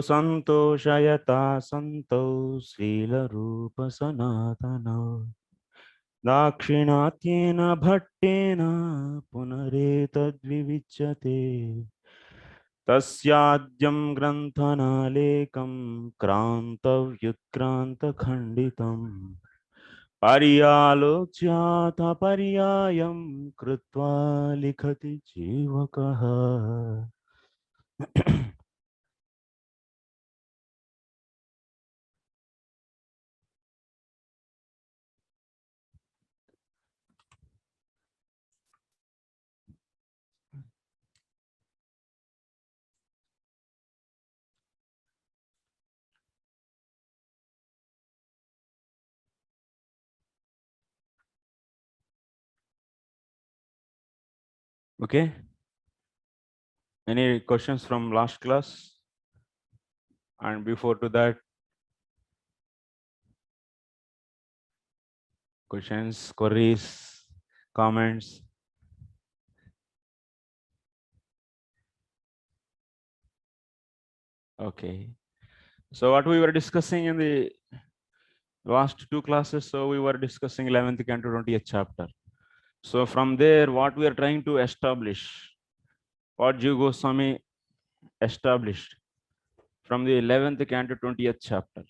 सन्तोषयता सन्तो श्रीलरूप सनातनो दाक्षिणात्येन भट्टेन पुनरेतद्विविच्यते तस्याद्यं ग्रन्थनालेकं क्रान्तव्युत्क्रान्तखण्डितम् पर्यालोच्याथ पर्यायं कृत्वा लिखति जीवकः. Okay. Any questions from last class? And before to that, questions, queries, comments? Okay. So what we were discussing in the last two classes, so we were discussing 11th canto 20th chapter. So from there, what we are trying to establish, what Jiva Goswami established from the 11th canto 20th chapter,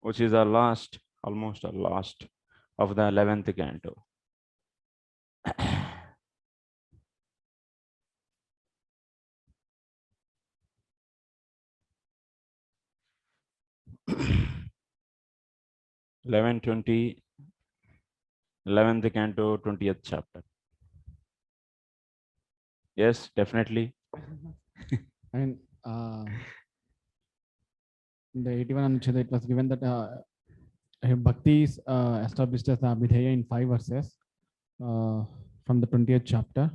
which is our last, almost our last of the 11th canto. (11:20), 11th canto 20th chapter. Yes, definitely. And in the 81 anuched, it was given that bhakti is established as the abhidheya in 5 verses from the 20th chapter,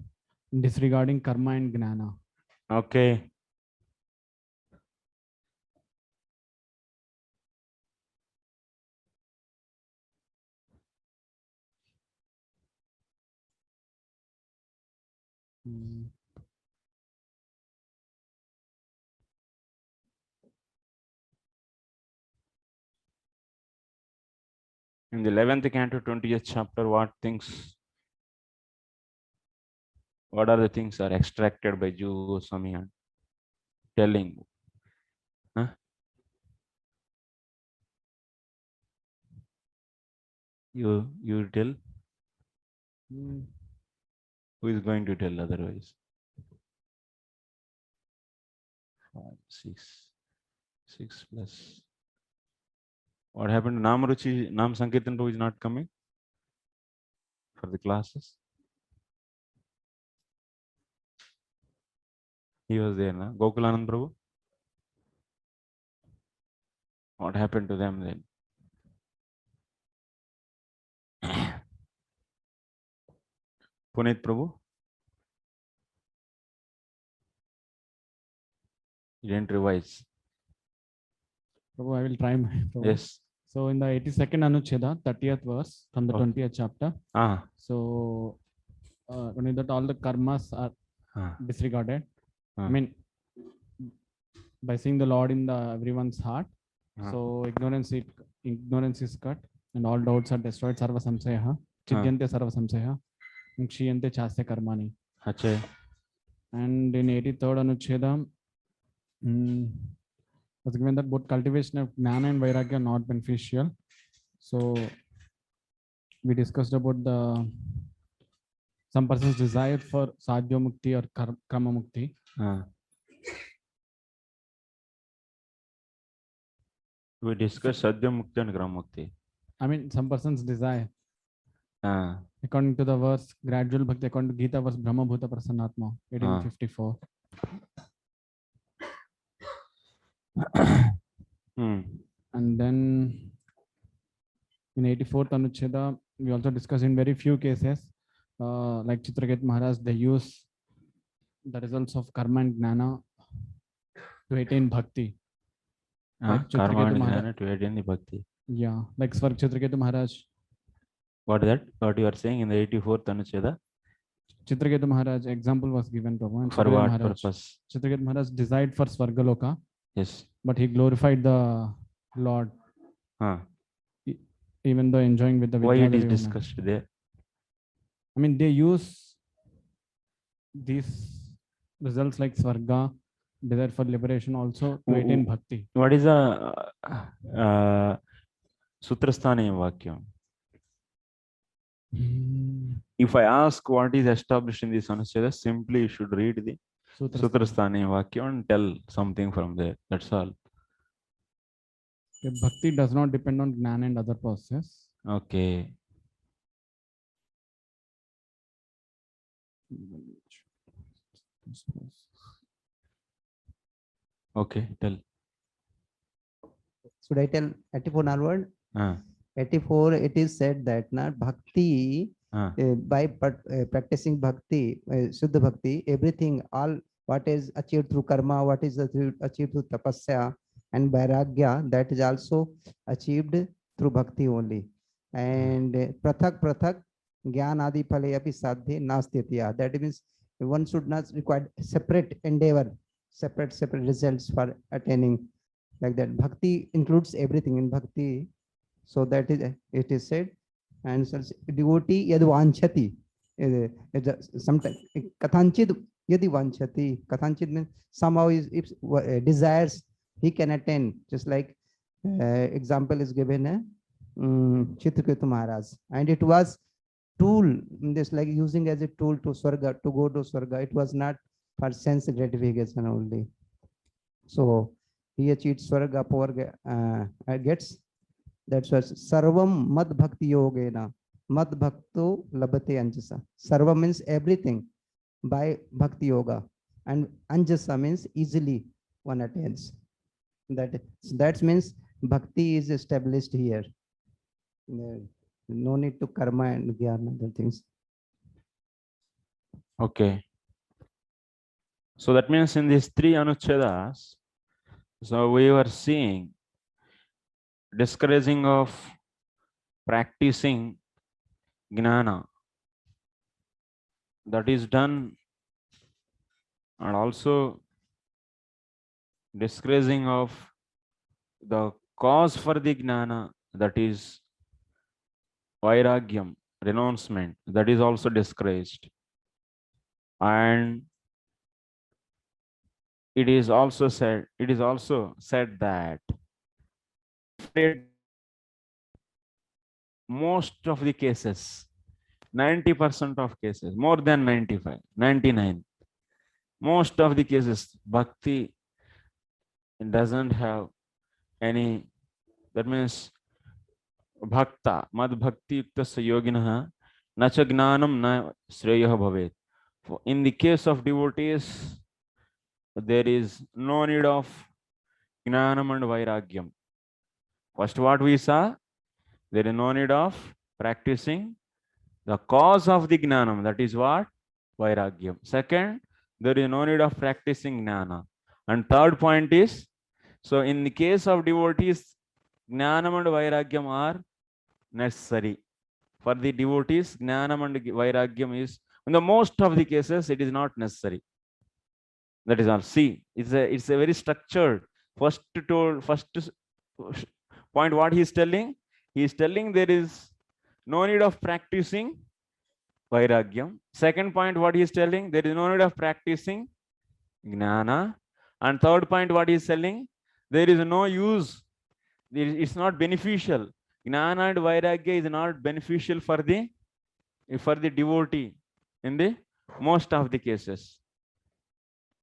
disregarding karma and gnana. Okay. In the 11th canto 20th chapter, what are the things are extracted by Jiva Goswami and telling? Huh? You tell? Who is going to tell otherwise? 5, 6 plus. What happened to Namruchi? Nam Sankirtan Prabhu is not coming for the classes. He was there, na? Gokulanand Prabhu. What happened to them then? Punit Prabhu? He didn't revise. Prabhu, I will try. Prabhu. Yes. So in the 82nd anucheda, 30th verse from the 20th chapter. So only that all the karmas are disregarded. I mean, by seeing the Lord in the everyone's heart, so ignorance is cut and all doubts are destroyed. Sarva samsaya, chidyante sarva samsaya, kshiyante chasya karmani. And in 83rd anucheda, was given that both cultivation of jnana and vairagya are not beneficial. So we discussed about some person's desire for sadhya mukti or karma mukti. We discussed sadhya mukti and karma mukti. I mean, some person's desire. According to the verse, gradual bhakti, according to Gita verse, Brahma Bhuta Prasannatma, 1854. And then in 84th anucheda, we also discussed in very few cases, like Chitraket Maharaj, they use the results of karma and gnana to attain bhakti. Like Karma and gnana to attain the bhakti. Yeah, like Swarg Chitraketu Maharaj. What is that? What you are saying in the 84th anucheda? Chitraketu Maharaj example was given, Prabhu. For what purpose? Chitraketu Maharaj desired for Svargaloka. Yes. But he glorified the Lord, even though enjoying with the Why it is Vidyadhari woman. discussed there? I mean, they use these results like Svarga, desire for liberation, also to attain bhakti. What is the Sutrasthani Vakyam? If I ask what is established in this Anuched, simply you should read the Sutrasthani Vakyam and tell something from there. That's all. Bhakti does not depend on Jnana and other process. Okay. Okay, tell. Should I tell 84 onward? 84, it is said that bhakti, by practicing bhakti, Shuddha bhakti, everything, all what is achieved through karma, what is achieved through tapasya and vairagya, that is also achieved through bhakti only. And prathak gyan adi phale api sadhe nastitya. That means one should not require separate endeavor, separate results for attaining like that. Bhakti includes everything in bhakti. So that is, it is said, and devotee yad vanchati. Sometimes kathanchid yadi vanchati. Kathanchid means somehow if desires he can attain. Just like example is given Chitraketu Maharaj, and it was tool, just like using as a tool to Swarga, to go to Swarga. It was not for sense gratification only. So he achieved Swarga, power gets. That's what sarvam mad bhakti yogena. Mad bhakto labate anjasa. Sarva means everything by bhakti yoga, and anjasa means easily one attains. That means bhakti is established here. No need to karma and jnana, other things. Okay. So that means in these three anuchedas, so we were seeing discouraging of practicing jnana, that is done, and also discouraging of the cause for the jnana, that is vairagyam, renouncement, that is also discouraged. And it is also said that most of the cases, 90% of cases, more than 95, 99, most of the cases, bhakti doesn't have any, that means bhakta, mad bhakti yuktasya yoginah, na cha gnanam na shreyah bhavet. In the case of devotees, there is no need of gnanam and vairagyam. First, what we saw, there is no need of practicing the cause of the gnanam, that is what? Vairagyam. Second, there is no need of practicing gnana. And third point is, so in the case of devotees, gnanam and vairagyam are necessary. For the devotees, gnanam and vairagyam is, in the most of the cases, it is not necessary. That is all. See, it's a very structured. First point, what he is telling? He is telling there is no need of practicing vairagyam. Second point, what he is telling, there is no need of practicing gnana. And third point, what he is telling, there is no use. It's not beneficial. Gnana and vairagya is not beneficial for the devotee in the most of the cases.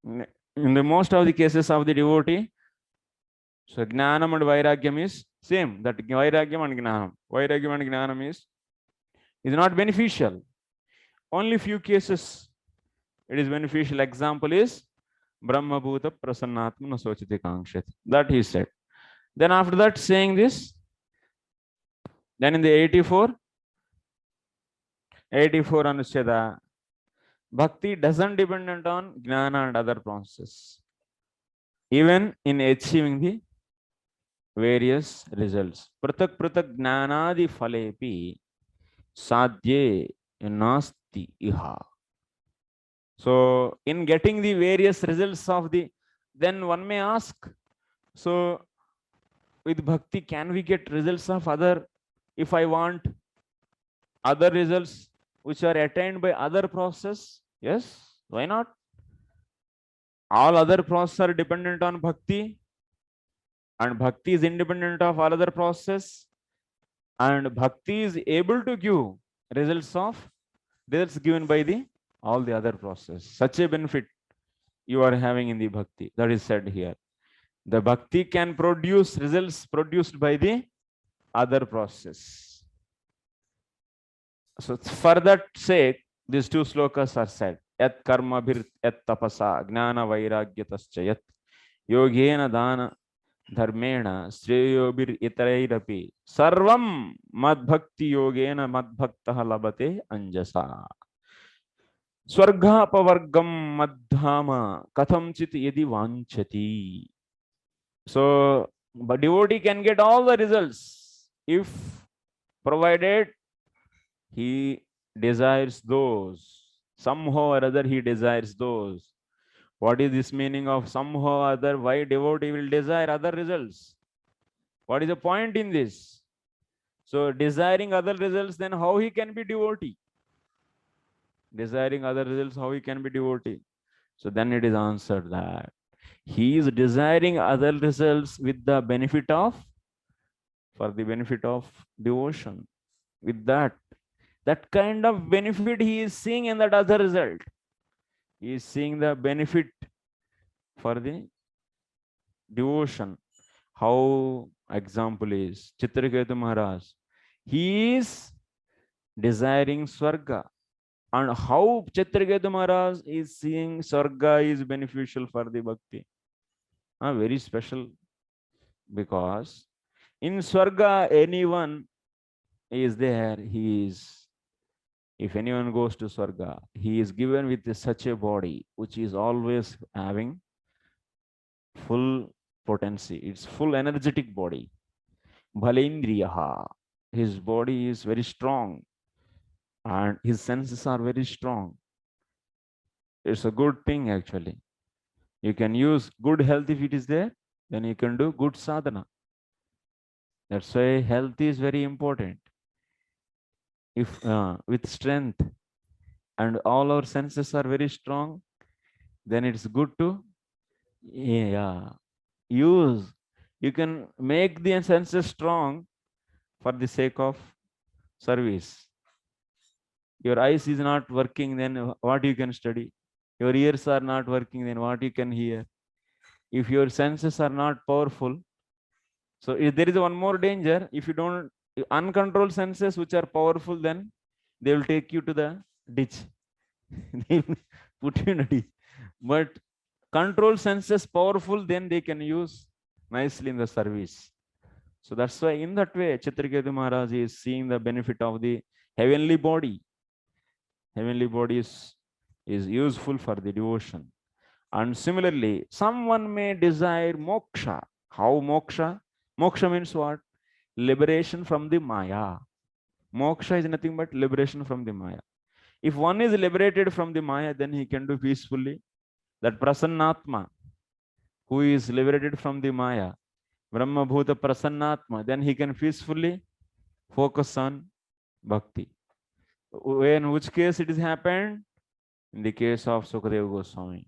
In the most of the cases of the devotee, so gnanam and vairagyam is same. That vairagyam and gnanam is not beneficial. Only few cases it is beneficial. Example is Brahma Bhuta Prasannatma Sochiti Kangshat. That he said. Then after that, saying this, then in the 84 Anucheda, bhakti doesn't dependent on jnana and other processes, even in achieving the various results. Pratak jnanadi phalepi sadhye nasti iha. So in getting the various results of the, then one may ask, So with bhakti, can we get results of other, if I want other results which are attained by other process? Yes, why not? All other processes are dependent on bhakti, and bhakti is independent of all other process, and bhakti is able to give results given by the all the other process. Such a benefit you are having in the bhakti, that is said here. The bhakti can produce results produced by the other process. So for that sake, these two slokas are said. Yat karma bhir yat tapasa gnana vairagyatascha yat yogena dana dharmena shreyobir itarairapi sarvam madbhakti yogena madbhaktah labate anjasa. Swargapavargam madhama katham chit yadi vanchati. So, but devotee can get all the results if provided he desires those. Somehow or other he desires those. What is this meaning of somehow or other? Why devotee will desire other results? What is the point in this? So desiring other results, then how he can be devotee? Desiring other results, how he can be devotee? So then it is answered that he is desiring other results with the benefit of, for the benefit of devotion. With that kind of benefit he is seeing in that other result. He is seeing the benefit for the devotion. How example is Chitraketu Maharaj. He is desiring Swarga. And how Chitraketu Maharaj is seeing Swarga is beneficial for the bhakti. Very special, because in Swarga anyone is there, he is, if anyone goes to Swarga, he is given with such a body which is always having full potency. It's full energetic body. Bhalendriyaha. His body is very strong and his senses are very strong. It's a good thing actually. You can use good health if it is there, then you can do good sadhana. That's why health is very important. If with strength and all our senses are very strong, then it's good to use. You can make the senses strong for the sake of service. Your eyes is not working, then what you can study? Your ears are not working, then what you can hear? If your senses are not powerful, so if there is one more danger. If you don't, uncontrolled senses which are powerful, then they will take you to the ditch. They will put you in a ditch. But control senses powerful, then they can use nicely in the service. So that's why in that way, Chitraketu Maharaj is seeing the benefit of the heavenly body. Heavenly body is useful for the devotion. And similarly, someone may desire moksha. How moksha? Moksha means what? Liberation from the Maya. Moksha is nothing but liberation from the Maya. If one is liberated from the Maya, then he can do peacefully. That Prasannatma, who is liberated from the Maya, Brahma Bhuta Prasannatma, then he can peacefully focus on bhakti. In which case it is happened? In the case of Sukadeva Goswami,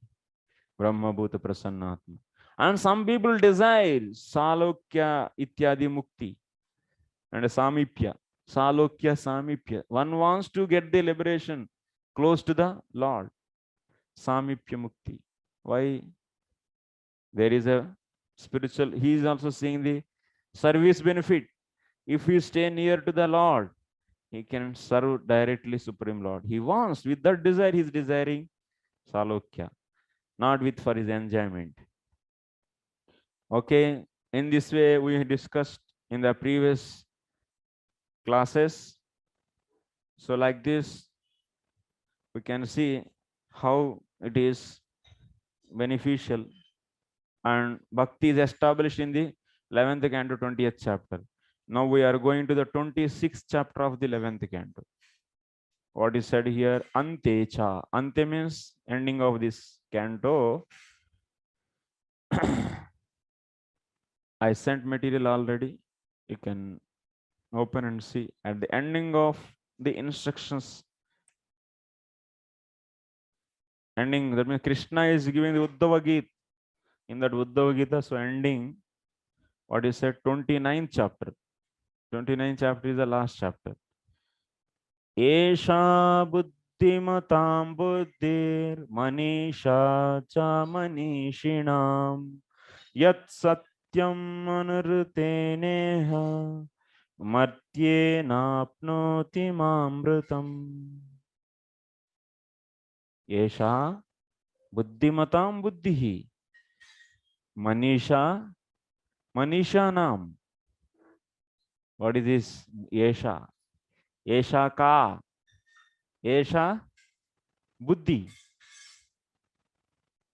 Brahma Bhuta Prasannatma. And some people desire Salokya Ityadi Mukti and Samipya. Salokya Samipya. One wants to get the liberation close to the Lord. Samipya Mukti. Why? There is a spiritual, he is also seeing the service benefit. If he stay near to the Lord, he can serve directly Supreme Lord. He wants, with that desire, he is desiring Salokya, not with for his enjoyment. Okay, in this way we discussed in the previous classes. So like this, we can see how it is beneficial, and bhakti is established in the 11th canto, 20th chapter. Now we are going to the 26th chapter of the 11th canto. What is said here? Ante cha. Ante means ending of this canto. I sent material already. You can open and see at the ending of the instructions. Ending, that means Krishna is giving the Uddhava Gita. In that Uddhava Gita, so ending, what is said, 29th chapter. 29th chapter is the last chapter. Esha buddhimatam buddhir manisha cha manishinam yat satyam anurteneha martye napnoti mamrutam. Esha buddhimatam buddhihi manisha manishanam. What is this? Esha. Esha ka. Esha buddhi.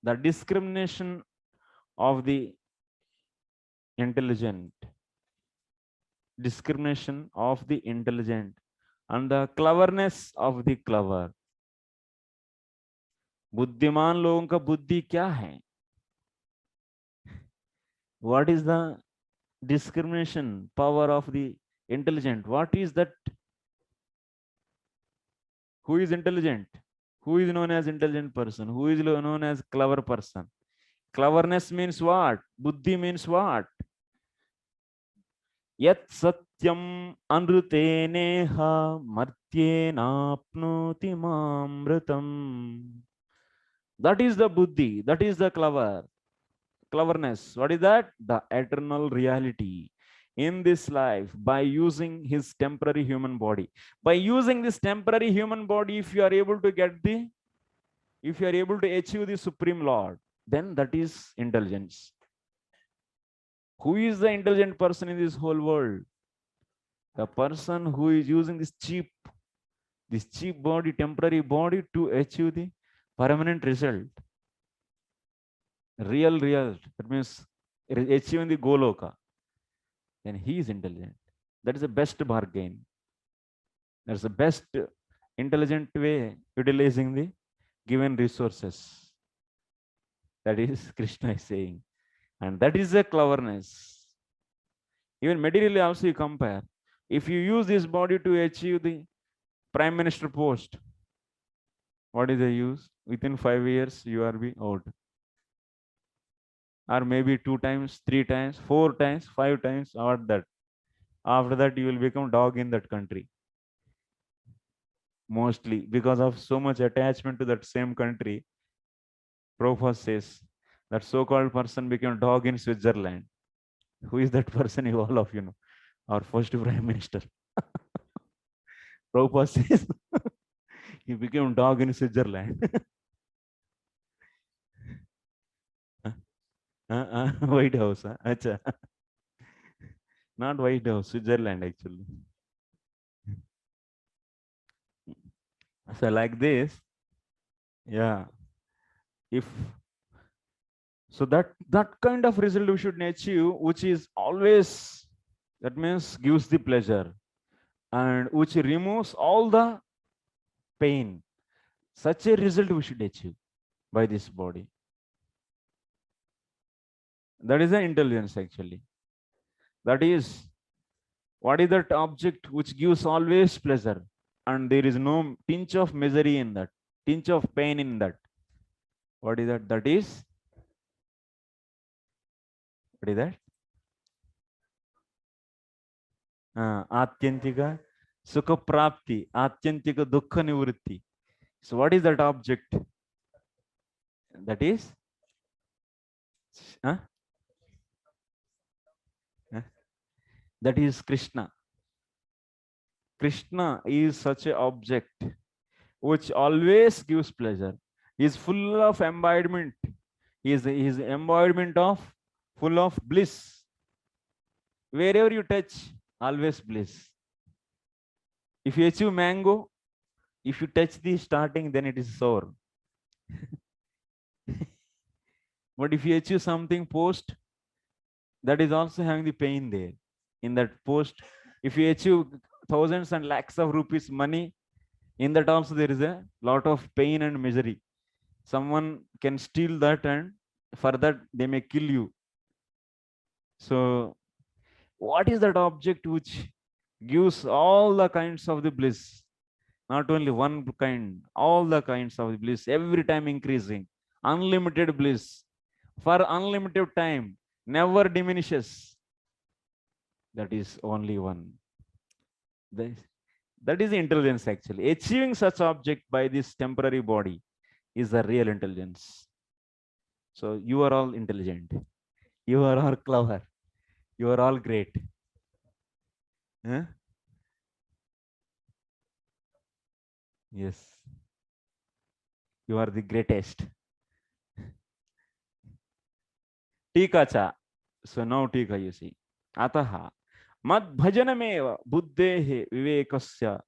The discrimination of the intelligent. Discrimination of the intelligent and the cleverness of the clever. बुद्धिमान लोगों का बुद्धि क्या है? What is the discrimination power of the intelligent? What is that? Who is intelligent? Who is known as intelligent person? Who is known as clever person? Cleverness means what? Buddhi means what? Yat satyam anruteneha martyenapnoti mamrutam. That is the buddhi. That is the cleverness. What is that? The eternal reality in this life by using his temporary human body. By using this temporary human body, if you are able to achieve the Supreme Lord, then that is intelligence. Who is the intelligent person in this whole world? The person who is using this cheap body, temporary body, to achieve the permanent result. Real. That means achieving the Goloka. Then he is intelligent. That is the best bargain. That's the best intelligent way utilizing the given resources. That is Krishna is saying. And that is the cleverness. Even materially also you compare. If you use this body to achieve the prime minister post, what is the use? Within 5 years, you are be out. Or maybe 2 times, 3 times, 4 times, 5 times, or that. After that, you will become dog in that country. Mostly because of so much attachment to that same country. Prabhupada says that so-called person became dog in Switzerland. Who is that person? You all of you know. Our first prime minister. Prabhupada says he became dog in Switzerland. White House. Acha. Not White House, Switzerland actually. So like this, yeah. If so, that kind of result we should achieve, which is always, that means gives the pleasure and which removes all the pain. Such a result we should achieve by this body. That is the intelligence actually. That is, what is that object which gives always pleasure and there is no tinge of misery in that, tinge of pain in that. What is that? That is, what is that? Atyantika sukha prapti, atyantika dukkha nivritti. So what is that object? That is, that is Krishna. Krishna is such an object which always gives pleasure. He is full of embodiment. He is embodiment of full of bliss. Wherever you touch, always bliss. If you achieve mango, if you touch the starting, then it is sour. But if you achieve something post, that is also having the pain there. In that post, if you achieve thousands and lakhs of rupees money, in that also there is a lot of pain and misery. Someone can steal that and for that they may kill you. So what is that object which gives all the kinds of the bliss? Not only one kind, all the kinds of the bliss, every time increasing, unlimited bliss for unlimited time, never diminishes. That is only one. That is intelligence actually. Achieving such object by this temporary body is the real intelligence. So you are all intelligent, you are all clever, you are all great. Huh? Yes, you are the greatest. Tika cha. So now tika you see. Ataha mad bhajanameva buddhehe vivekasya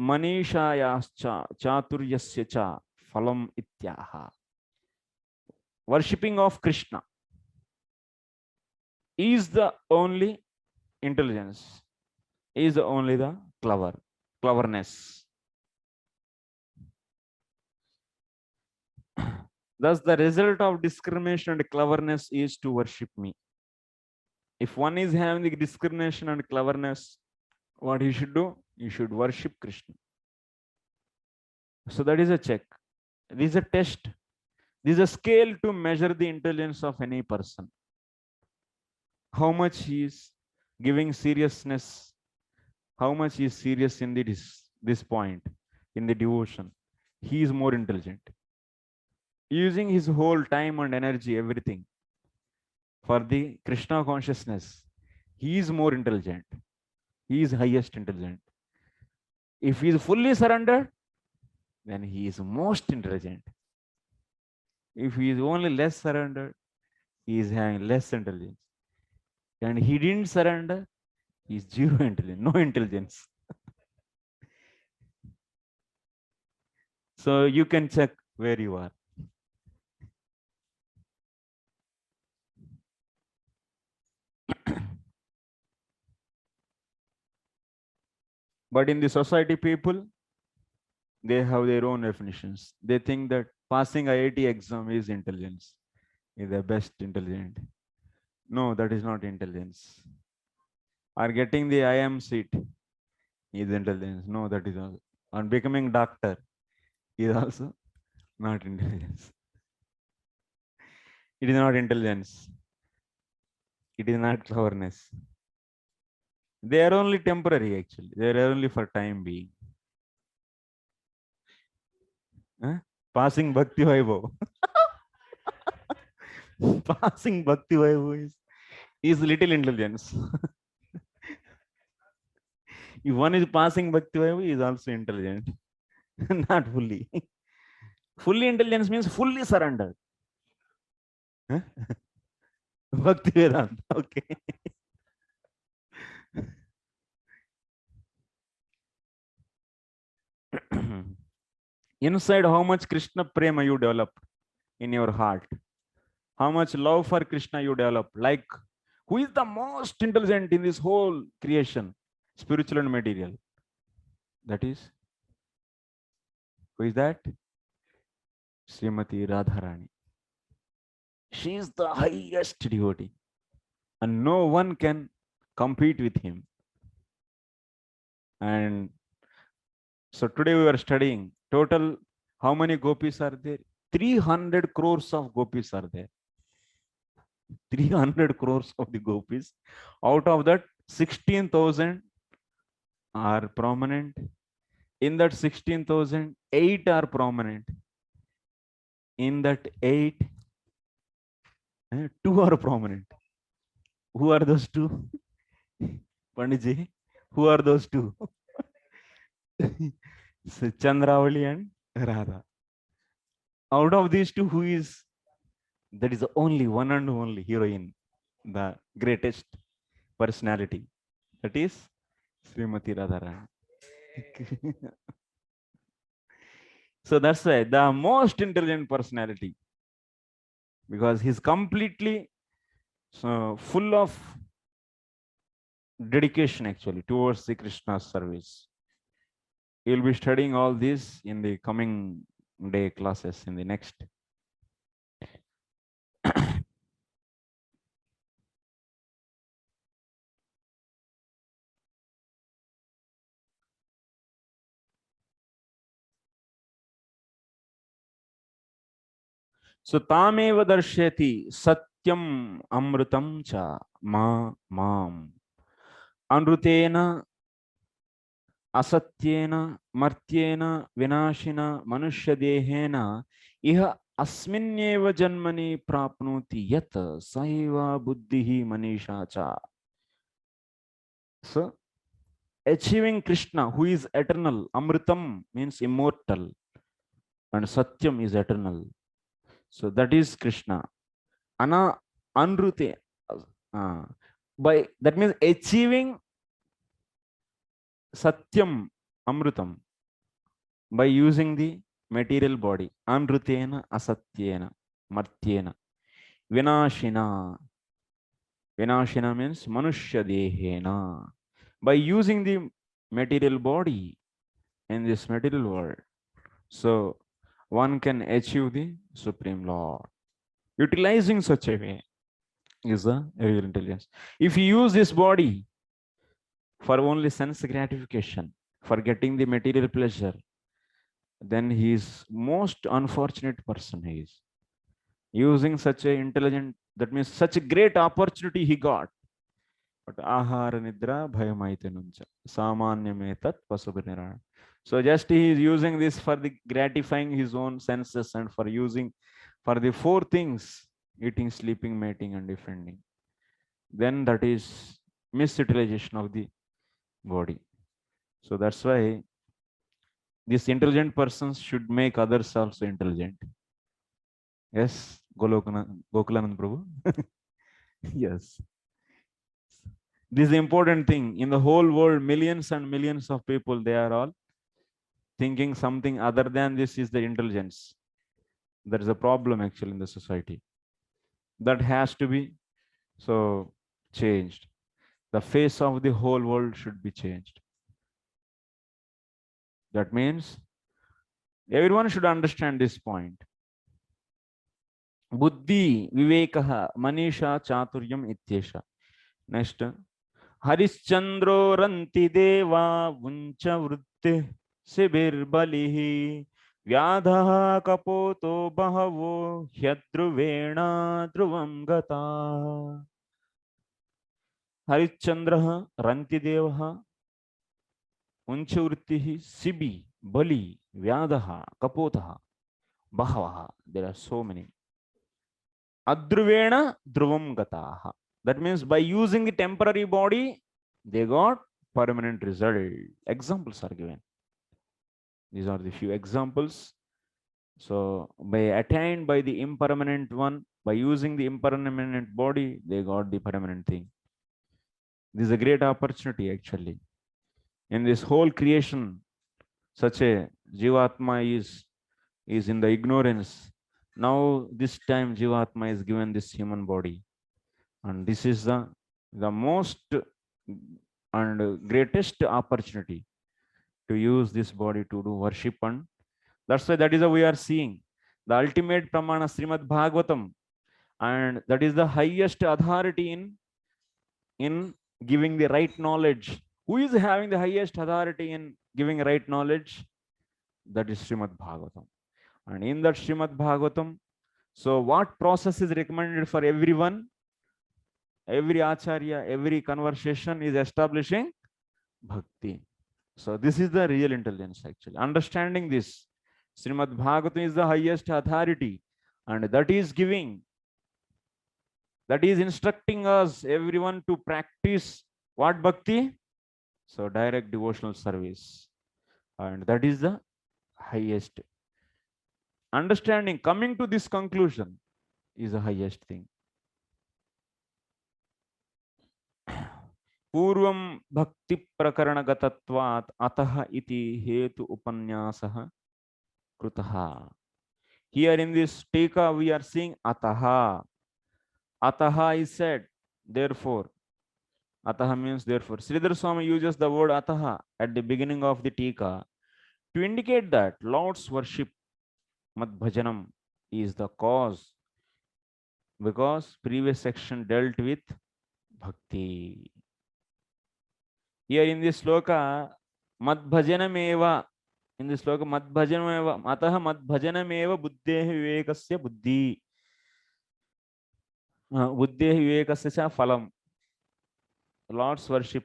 manishayascha chaturyasya cha phalam ityaha. Worshipping of Krishna is the only intelligence, is only the cleverness. Thus, the result of discrimination and cleverness is to worship me. If one is having the discrimination and cleverness, what he should do? He should worship Krishna. So that is a check. This is a test. This is a scale to measure the intelligence of any person. How much he is giving seriousness, how much he is serious in this point, in the devotion. He is more intelligent. Using his whole time and energy, everything, for the Krishna consciousness, he is more intelligent. He is highest intelligent. If he is fully surrendered, then he is most intelligent. If he is only less surrendered, he is having less intelligence. And he didn't surrender, he is zero intelligence, no intelligence. So you can check where you are. But in the society, people, they have their own definitions. They think that passing IIT exam is intelligence, is the best intelligent. No, that is not intelligence. Or getting the IM seat is intelligence. No, that is also. On becoming doctor is also not intelligence. It is not intelligence. It is not cleverness. They are only temporary actually. They are only for time being. Passing Bhakti Vaibhav. Passing Bhakti Vaibhav is little intelligence. If one is passing Bhakti Vaibhav, he is also intelligent. Not fully. Fully intelligence means fully surrendered. Bhakti Vedanta. Okay. Inside, how much Krishna prema you develop in your heart, how much love for Krishna you develop. Like, who is the most intelligent in this whole creation, spiritual and material? That is, who is that? Srimati Radharani. She is the highest devotee, and no one can compete with him. And so today we are studying total, how many gopis are there? 300 crores of gopis are there. 300 crores of the gopis. Out of that, 16,000 are prominent. In that 16,000, 8 are prominent. In that 8, 2 are prominent. Who are those 2? Panditji, who are those 2? So Chandravali and Radha. Out of these 2, who is? That is the only one and only heroine, the greatest personality. That is Srimati Radharani. So that's why the most intelligent personality, because he's completely full of dedication actually towards the Krishna's service. You'll be studying all this in the coming day classes in the next. So tameva darsheti satyam amrutam cha mam anrutena asatyena martyena vinashina manushyadehena iha asminyeva janmani prapnoti yat saiva buddhihi manisha cha. So achieving Krishna, who is eternal, amritam means immortal, and satyam is eternal. So that is Krishna. Anrute, by that means achieving satyam, amrutam, by using the material body. Anrutena, asatyena, martyena, vinashina. Vinashina means manushya dehena. By using the material body in this material world. So one can achieve the Supreme Lord. Utilizing such a way is a real intelligence. If you use this body for only sense gratification, for getting the material pleasure, then he is most unfortunate person. He is using such a intelligent, that means such a great opportunity he got. But ahara nidra bhayamaite nuncha samanyametat pasubinirana. So just he is using this for the gratifying his own senses and for using for the four things: eating, sleeping, mating, and defending. Then that is misutilization of the body. So that's why these intelligent persons should make others also intelligent. Yes, Gokulanand Prabhu. Yes. This is the important thing. In the whole world, millions and millions of people, they are all thinking something other than this is the intelligence. There is a problem actually in the society. That has to be so changed. The face of the whole world should be changed. That means everyone should understand this point. Buddhi, vivekaha, manisha, chaturyam, ityesha. Next. Harishchandro ranti deva vuncha vritti sibir balihi vyadha kapoto bahavo hyadruvena dhruvam gata. Harishchandra ranti deva vuncha vritti sibi bali vyadha kapota bahava. There are so many. Adruvena dhruvam gataha. That means by using the temporary body, they got permanent result. Examples are given. These are the few examples. So by attained by the impermanent one, by using the impermanent body, they got the permanent thing. This is a great opportunity actually. In this whole creation, such a Jivatma is in the ignorance. Now this time Jivatma is given this human body. And this is the most and greatest opportunity to use this body to do worship, and that's why that is how we are seeing the ultimate pramana Srimad Bhagavatam, and that is the highest authority in giving the right knowledge. Who is having the highest authority in giving right knowledge? That is Srimad Bhagavatam. And in that Srimad Bhagavatam, so what process is recommended for everyone? Every acharya, every conversation is establishing bhakti. So this is the real intelligence actually. Understanding this, Srimad Bhagavatam is the highest authority, and that is giving, that is instructing us, everyone, to practice what bhakti? So direct devotional service. And that is the highest. Understanding, coming to this conclusion is the highest thing. Purvam bhakti prakaranagatatvat ataha iti hetu upanyasah krutaha. Here in this tika we are seeing ataha. Ataha is said, therefore. Ataha means therefore. Sridhar Swami uses the word ataha at the beginning of the tika to indicate that Lord's worship, Madbhajanam, is the cause, because previous section dealt with bhakti. Here in this sloka, Madbhajanam eva in this sloka, mad bhajanameva atah mad bhajanameva buddhehi vivekasya buddhi. Buddhehi vivekasya cha phalam. Lord's worship.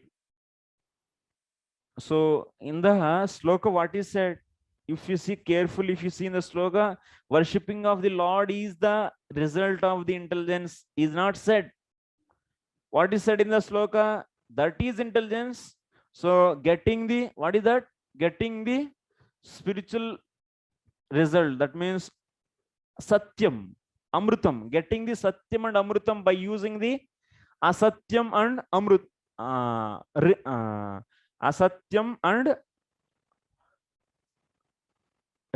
So in the sloka, what is said? If you see carefully, if you see in the sloka, worshipping of the Lord is the result of the intelligence, is not said. What is said in the sloka? That is intelligence. So getting the, what is that? Getting the spiritual result. That means satyam, amrutam. Getting the satyam and amrutam by using the asatyam and amrut. Asatyam and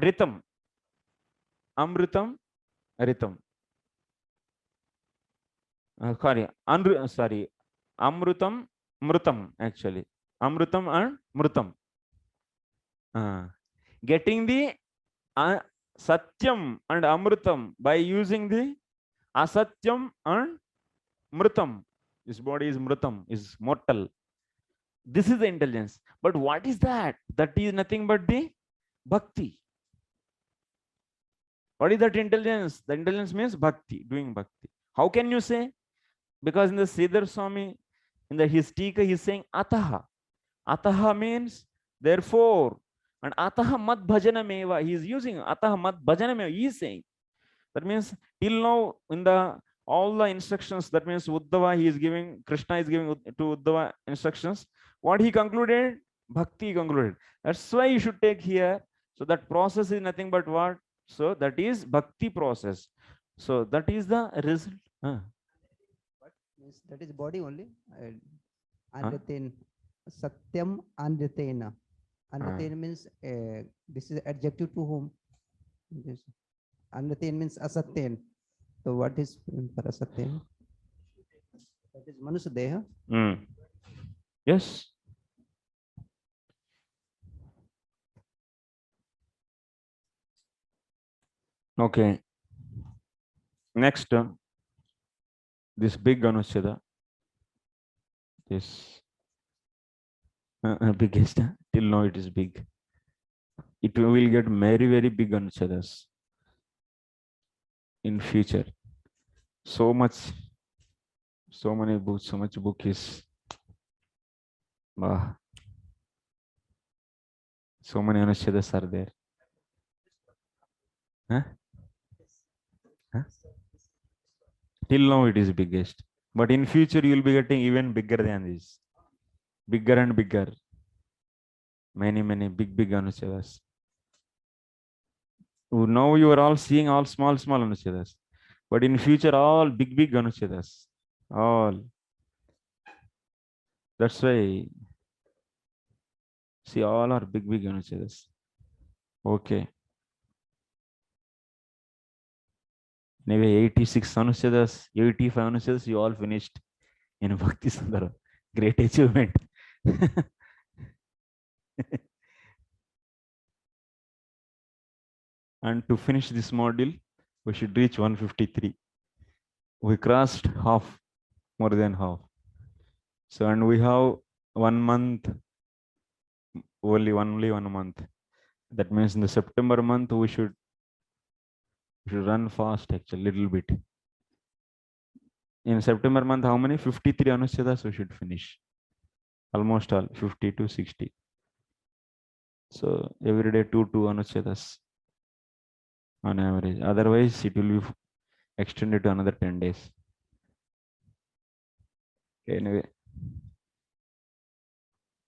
ritam. Amrutam, ritam. Sorry, amrutam, mrutam actually. Amrutam and mrutam. Getting the satyam and amrutam by using the asatyam and mrutam. This body is mrutam, is mortal. This is the intelligence. But what is that? That is nothing but the bhakti. What is that intelligence? The intelligence means bhakti, doing bhakti. How can you say? Because in the Sridhar Swami, in the his tika, he is saying ataha. Ataha means therefore. And ataha mad bhajanameva. He is using ataha mad bhajanameva. He is saying. That means till now in the all the instructions, that means Uddhava, he is giving, Krishna is giving to Uddhava instructions. What he concluded? Bhakti concluded. That's why you should take here. So that process is nothing but what? So that is bhakti process. So that is the result. That is body only. Anritin, satyam anritena. Anritin means this is adjective to whom? Anritin means asatyen. So what is for asatyen? That is manusya deha. Yes. Okay. Next, this big anuched, this biggest, till now it is big. It will get very, very big anuchedas in future. So much, so many books, so much book is, so many anuchedas are there. Huh? Huh? Till now it is biggest, but in future you will be getting even bigger than this, bigger and bigger. Many big anuchedas. Now you are all seeing all small anuchedas, but in future all big anuchedas. All. That's why. See, all are big anuchedas. Okay. Anyway, 86 anuchedas, 85 anuchedas, you all finished in Bhakti Sandrabha. Great achievement. And to finish this module, we should reach 153. We crossed half, more than half. So, and we have 1 month, only 1 month. That means in the September month, we should run fast, actually, little bit. In September month, how many? 53 anuchedas we should finish. Almost all, 50 to 60. So every day 2 anuchedas on average. Otherwise, it will be extended to another 10 days. Anyway,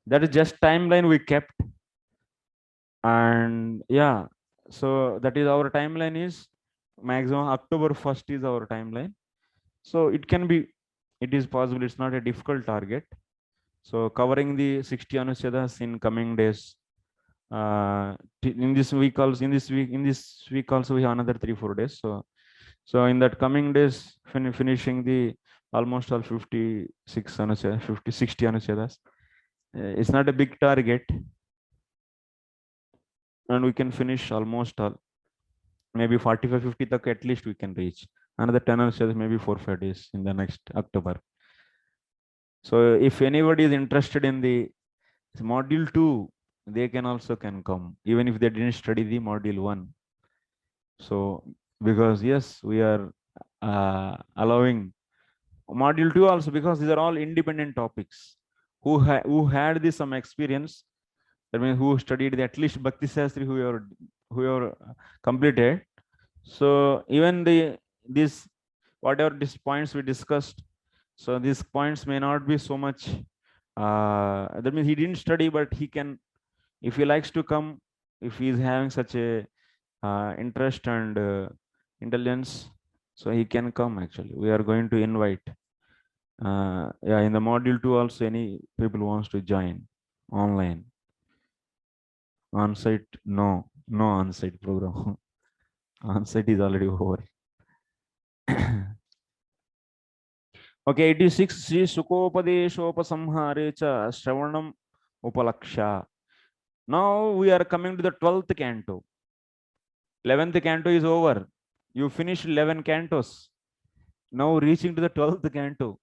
that is just timeline we kept. And yeah, so that is our timeline is maximum October 1st is our timeline. So it can be, it is possible, it's not a difficult target. So covering the 60 anuchedas in coming days. In this week also, in this week also we have another 3-4 days. So in that coming days, finishing the almost all 56 anuchedas, 60 anuchedas. It's not a big target, and we can finish almost all. Maybe 45-50 tak at least we can reach. Another 10 anuchedas, maybe 4-5 days in the next October. So if anybody is interested in the module 2, they can also come, even if they didn't study the module 1. So, because yes, we are allowing module 2 also, because these are all independent topics. Who had this some experience, that means who studied the, at least Bhakti Shastri, who are completed. So even this whatever these points we discussed, so these points may not be so much, that means he didn't study, but he can, if he likes to come, if he is having such a interest and intelligence, so he can come. Actually, we are going to invite, yeah, in the module 2 also, any people wants to join online. On site, no on site program. On site is already over. Okay, 86 Sri Sukopadeshopasamhare cha Shravanam Upalaksha. Now we are coming to the 12th canto. 11th canto is over. You finished 11 cantos. Now reaching to the 12th canto.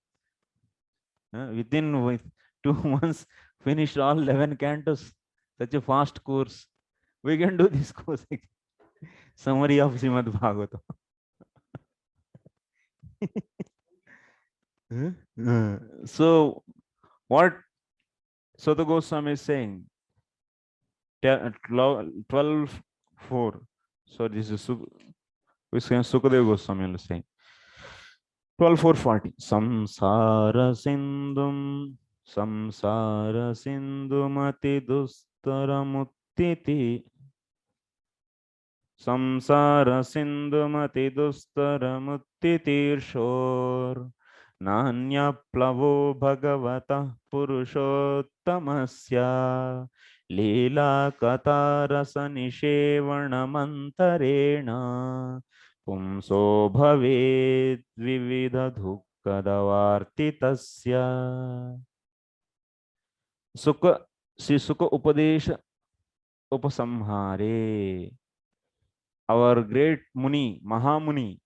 Within 2 months, finished all 11 cantos. Such a fast course. We can do this course. Summary of Srimad Bhagavatam. So, what Sota Goswami is saying, 12:4. So, this is Sukadeva Goswami is saying. 12:440. Samsara Sindhumati Dustaramuttiti. Samsara Sindhumati Dustaramuttitiirshor. Nanya Plavo Bhagavata Purushottamasya Leela Katarasa Nishevanamantarena Pumso Bhavet Vividha Dhukkadavartitasya. Sukha Upadesha Upasamhare. Our great Muni, Mahamuni,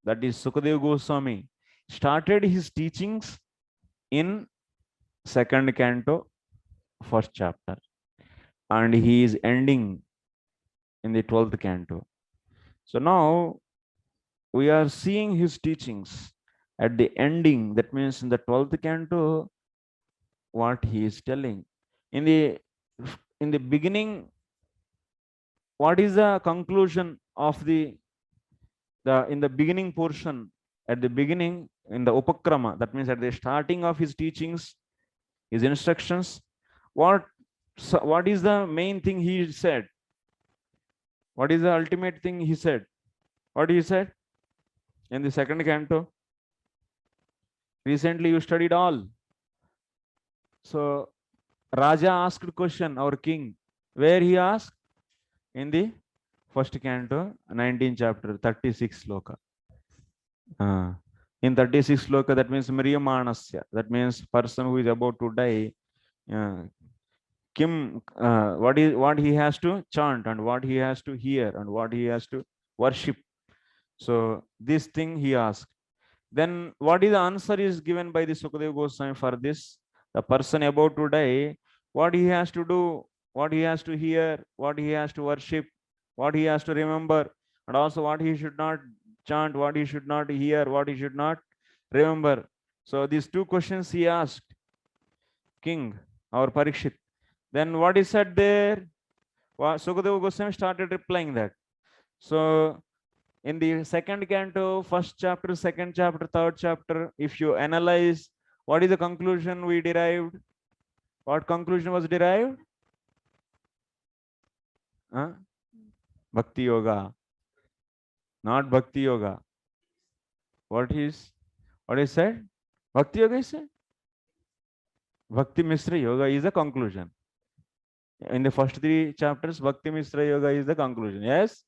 that is Sukadeva Goswami, started his teachings in 2nd canto, 1st chapter, and he is ending in the 12th canto. So now we are seeing his teachings at the ending, that means in the 12th canto, what he is telling. In the beginning, what is the conclusion of in the beginning portion? At the beginning, in the Upakrama, that means at the starting of his teachings, his instructions, what is the main thing he said? What is the ultimate thing he said? What he said in the 2nd canto? Recently you studied all. So Raja asked question, our king. Where he asked? In the 1st canto, 19th chapter, 36 sloka. In 36 sloka, that means Mriyamanasya. That means person who is about to die. Kim, what he has to chant, and what he has to hear, and what he has to worship. So this thing he asked. Then what is the answer is given by the Sukadeva Goswami for this? The person about to die, what he has to do, what he has to hear, what he has to worship, what he has to remember, and also what he should not chant, what he should not hear, what he should not remember. So these 2 questions he asked king, our Parikshit. Then what is said there? Sukadeva Goswami started replying that. So in the 2nd canto, 1st chapter, 2nd chapter, 3rd chapter, if you analyze, what is the conclusion we derived? What conclusion was derived? Bhakti Yoga. Not Bhakti Yoga. What is said? Bhakti Yoga is said? Bhakti Mishra Yoga is the conclusion. In the first 3 chapters, Bhakti Mishra Yoga is the conclusion. Yes?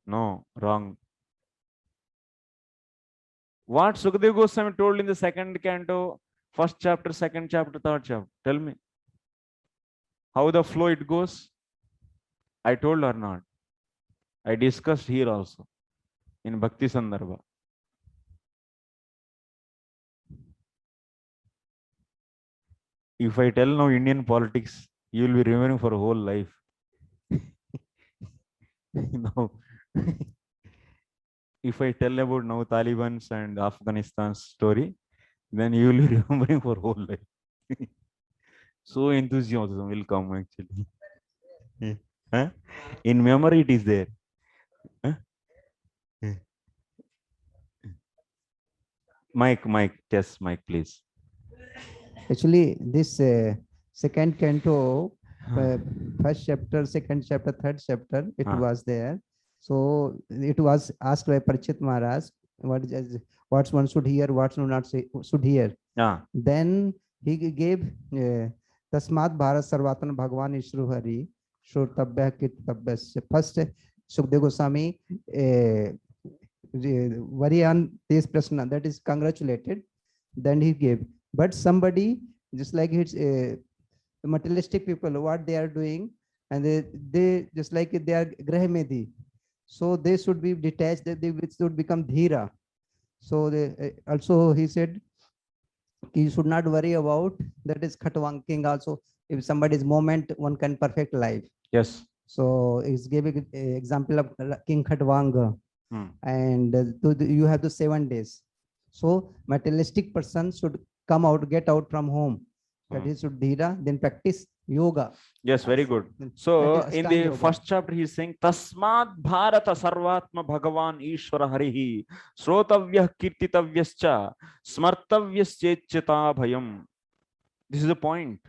No, wrong. What Sukadeva Goswami told in the 2nd canto, 1st chapter, 2nd chapter, 3rd chapter? Tell me. How the flow it goes? I told or not? I discussed here also in Bhakti Sandrabha. If I tell now Indian politics, you will be remembering for a whole life. Now, if I tell about now Taliban's and Afghanistan's story, then you will be remembering for whole life. So enthusiasm will come actually. Huh? In memory, it is there. Huh? Mike, yes, Mike, please. Actually, this second canto, first chapter, second chapter, third chapter, it was there. So it was asked by Parichet Maharaj, what one should hear, what should not say, should hear. Then he gave Tasmat Bharat Sarvatman Bhagwan Ishru Hari Shrotabhya Kirtabhyasya. First, Sukdev Goswami Varian this Prasna, that is congratulated. Then he gave. But somebody, just like it's materialistic people, what they are doing, and they just like they are Grahmedi. So they should be detached, they should become Dhira. So they, also he said, you should not worry about that is Khatwang also. If somebody's moment, one can perfect life. Yes. So he's giving an example of King Khatwang. And you have the 7 days. So materialistic person should come out, get out from home. That is should dhira, then practice yoga. Yes, very good. So in the first chapter, he is saying, Tasmat Bharata Sarvatma Bhagavan Ishvara Harihi Srotavya Kirtitavyascha Smartavyaschechita Bhayam. This is the point.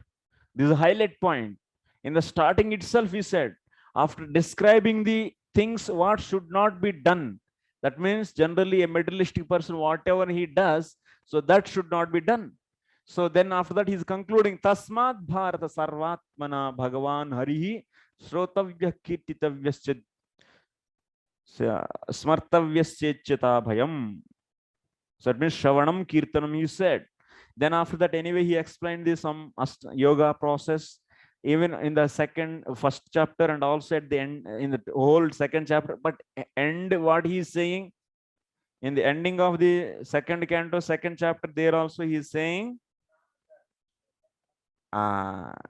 This is a highlight point. In the starting itself, he said, after describing the things what should not be done, that means generally a materialistic person, whatever he does, so that should not be done. So then after that, he's concluding, Tasmat Bharata Sarvatmana Bhagavan Harihi Srotavya Kirtitavyascha Smartavyaschechita Bhayam. So that means Shravanam Kirtanam, he said. Then after that, anyway, he explained this some yoga process, even in the first chapter, and also at the end, in the whole second chapter. But end what he is saying, in the ending of the second canto, second chapter, there also he is saying, Bhagavan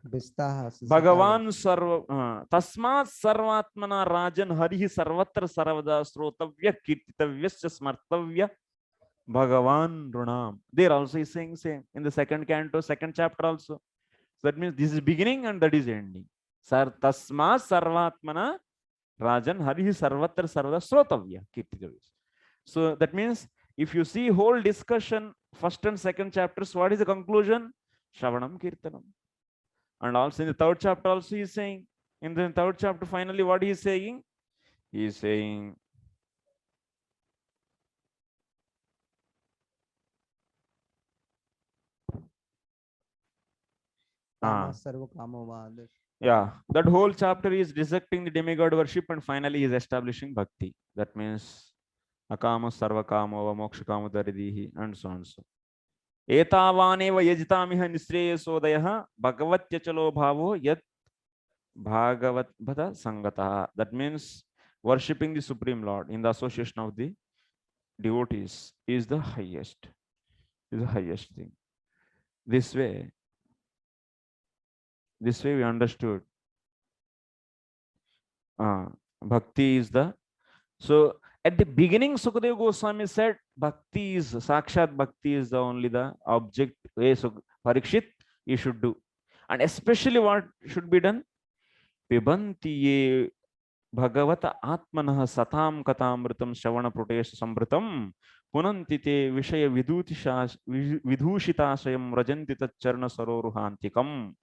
Sarva Tasmat Sarvatmana Rajan Harihi Sarvatra Sarvada Srotavya Kirtitavyascha Smartavya Bhagavan Runam. There also is saying same in the second canto, second chapter also. So that means this is beginning and that is ending. Tasma Sarvatmana Rajan Harihi Sarvatra Sarvada Srotavya Kirtitavyascha. So that means if you see whole discussion, first and second chapters, what is the conclusion? Shravanam Kirtanam. And also in the third chapter also he is saying, in the third chapter finally what he is saying? He is saying, yeah, that whole chapter is rejecting the demigod worship and finally he is establishing bhakti. That means akama sarva kamo moksha kamo daridihi and so on so. Etavaneva yajitamiha nisreyasodayah bhagavatya bhavo yat bhagavat bhata sangata. That means worshipping the Supreme Lord in the association of the devotees is the highest. Is the highest thing. This way we understood. Bhakti is the. So at the beginning, Sukadeva Goswami said, Bhakti is Sakshat Bhakti is the only the object. So Parikshit, you should do. And especially what should be done? Pibanti ye Bhagavata Atmanah Satam Katamritam Shavana Protesha Sambritam Punantite Vishaya Vidhushitashayam Rajantita Charna Saroruhantikam.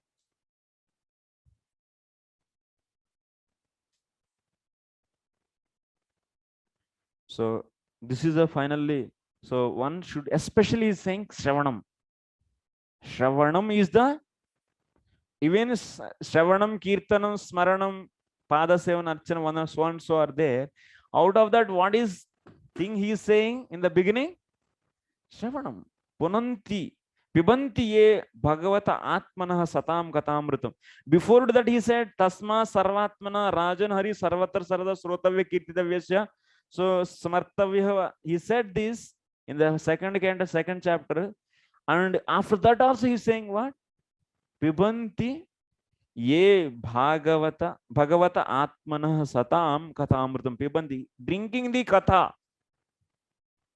So this is a finally, so one should especially saying Shravanam. Shravanam is the, even Shravanam, Kirtanam, Smaranam, Padasevan, Archana, so and so are there. Out of that, what is thing he is saying in the beginning? Shravanam. Punanti. Pibanti ye Bhagavata Atmanah Satam Katamritam. Before that he said, Tasma Sarvatmana Rajan Hari Sarvatra Sarada Srotavya Kirtitavyasya. So Samartavya, he said this in the second chapter, and after that also he's saying what? pibanti ye bhagavata atmanah satam kathamrutam pibanti. Drinking the katha.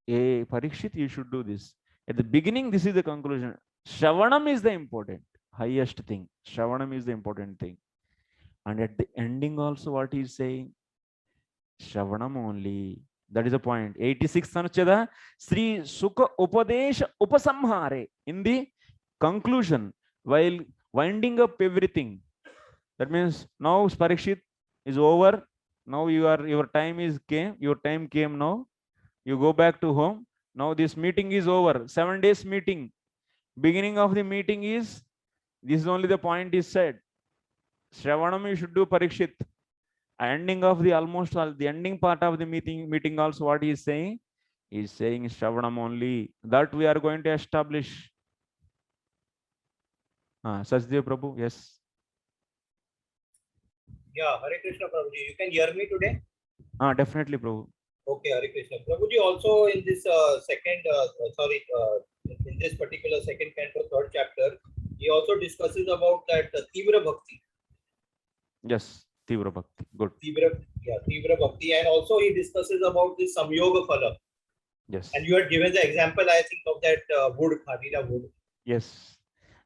Parikshit, you should do this. At the beginning, this is the conclusion. Shravanam is the important, highest thing. Shravanam is the important thing. And at the ending also, what he is saying? Shravanam only. That is the point. 86 anucheda Sri Sukha Upadesha Upasamhare. In the conclusion, while winding up everything, that means now Parikshit is over. Now your time is came. Your time came now. You go back to home. Now this meeting is over. 7 days meeting. Beginning of the meeting is, this is only the point is said. Shravanam you should do, Parikshit. Ending of the almost all the ending part of the meeting also what he is saying? He is saying Shravanam only. That we are going to establish. Sachdev Prabhu, yes. Yeah, Hare Krishna Prabhuji. You can hear me today? Definitely, Prabhu. Okay, Hare Krishna. Prabhuji, also in this in this particular second canto, third chapter, he also discusses about that Tivra Bhakti. Yes, Tivra Bhakti. Good. Tivra Bhakti. And also he discusses about the Samyoga Phala. Yes. And you had given the example, I think, of that wood, Kharila wood. Yes.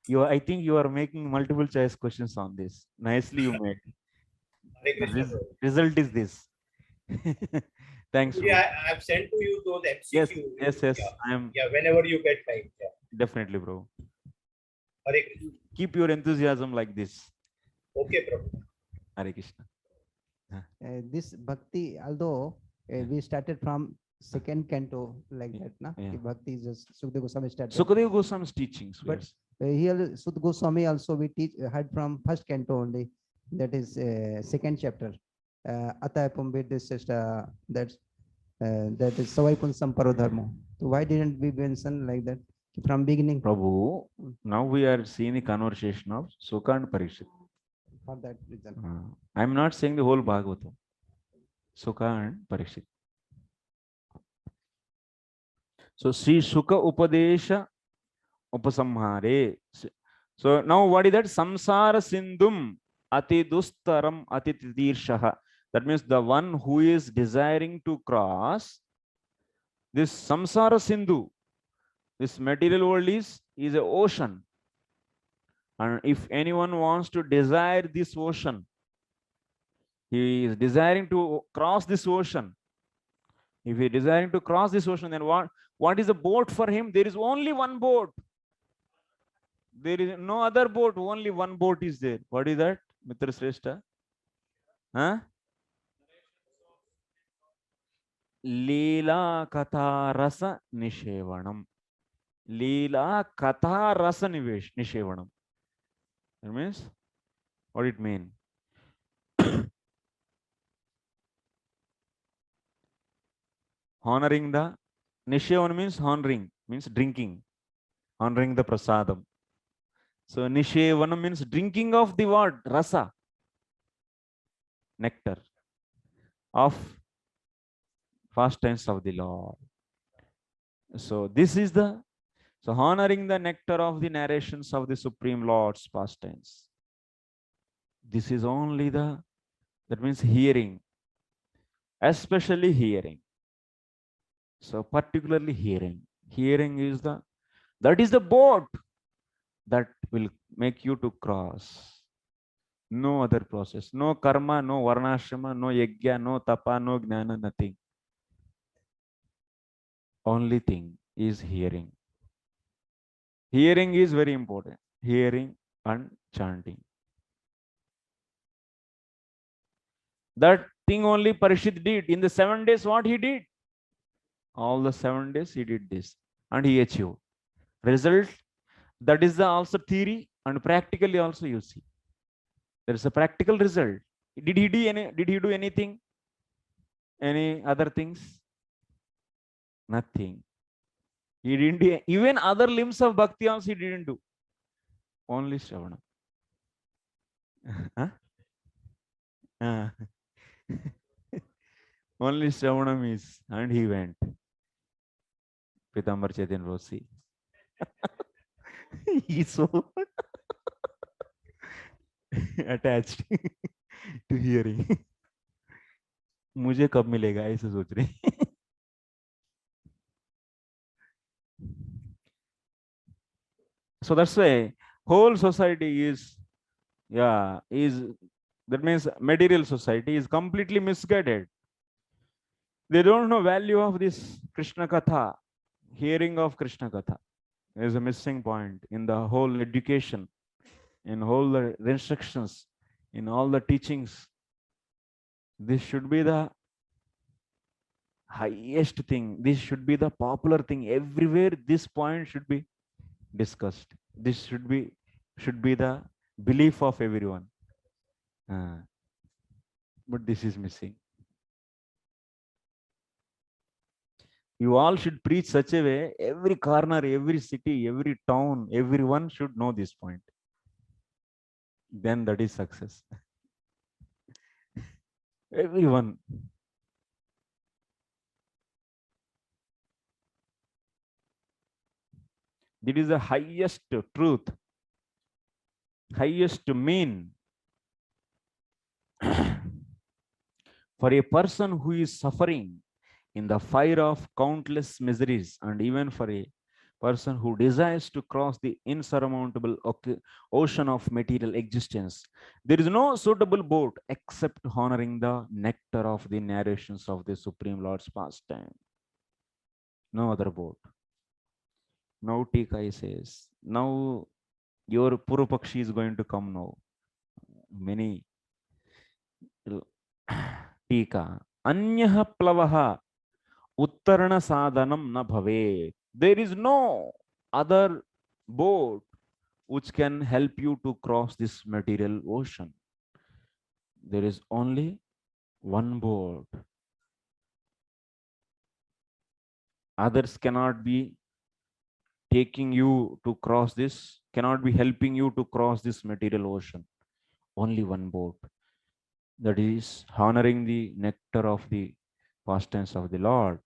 I think you are making multiple choice questions on this. Nicely you made. The result is this. Thanks. Yeah, I have sent to you those MCQ. Yes. Yeah, whenever you get time. Yeah. Definitely, bro. Hare Krishna. Keep your enthusiasm like this. Okay, Prabhu. Hare Krishna. This bhakti, although we started from second canto like that, na? Bhakti is just Sukadeva Goswami started. Sukadeva Goswami's teachings. But here Sukadeva Goswami also we heard from first canto only. That is second chapter. Ataya Pumbit, this is that is Savai Punsam Parodharmo. So why didn't we mention like that from beginning? Prabhu, now we are seeing the conversation of Sukha and Parikshit. For that reason. I am not saying the whole Bhagavatam. Sukha and Parikshit. So Sri Sukha Upadesha Upasamhare. So now what is that? Samsara Sindhum Ati Dustaram Ati Tidirshaha. That means the one who is desiring to cross this Samsara Sindhu, this material world is an ocean. And if anyone wants to desire this ocean, he is desiring to cross this ocean. If he is desiring to cross this ocean, then what is a boat for him? There is only one boat. There is no other boat. Only one boat is there. What is that, Mitra Sreshta? Leela Katha Rasa Nishevanam. Leela Katha Rasa Nishevanam. That means, what it mean? Honoring the Nishevanam means honoring, means drinking. Honoring the prasadam. So Nishevanam means drinking of the word rasa, nectar of pastimes of the Lord. So this is so honoring the nectar of the narrations of the Supreme Lord's pastimes. This is only that means hearing, especially hearing. So particularly hearing. Hearing is that is the boat that will make you to cross. No other process. No karma, no varnashrama, no yajna, no tapa, no gnana, nothing. Only thing is hearing. Hearing is very important. Hearing and chanting. That thing only Parikshit did. In the 7 days, what he did? All the 7 days he did this. And he achieved. Result, that is the also theory, and practically also you see. There is a practical result. Did he do anything? Any other things? Nothing. He didn't do even other limbs of bhakti also he didn't do. Only Shravana. Only Shravanam is, and he went. Pitambar Chaitanya Rosi. He so attached to hearing. मुझे कब मिलेगा ऐसे सोच रहे. So that's why whole society is, that means material society is completely misguided. They don't know value of this Krishna Katha. Hearing of Krishna Katha is a missing point in the whole education, in all the instructions, in all the teachings. This should be the highest thing. This should be the popular thing. Everywhere this point should be discussed. This should be the belief of everyone. But this is missing. You all should preach such a way, every corner, every city, every town, everyone should know this point. Then that is success. Everyone. That is the highest truth, highest mean. For a person who is suffering in the fire of countless miseries, and even for a person who desires to cross the insurmountable ocean of material existence, there is no suitable boat except honoring the nectar of the narrations of the Supreme Lord's pastime. No other boat. Now Tika says, now your Purupakshi is going to come now. Many Tika. Anyaha plavaha uttarana sadhanam na bhave. There is no other boat which can help you to cross this material ocean. There is only one boat. Others cannot be taking you to cross this, cannot be helping you to cross this material ocean. Only one boat. That is honoring the nectar of the pastimes of the Lord.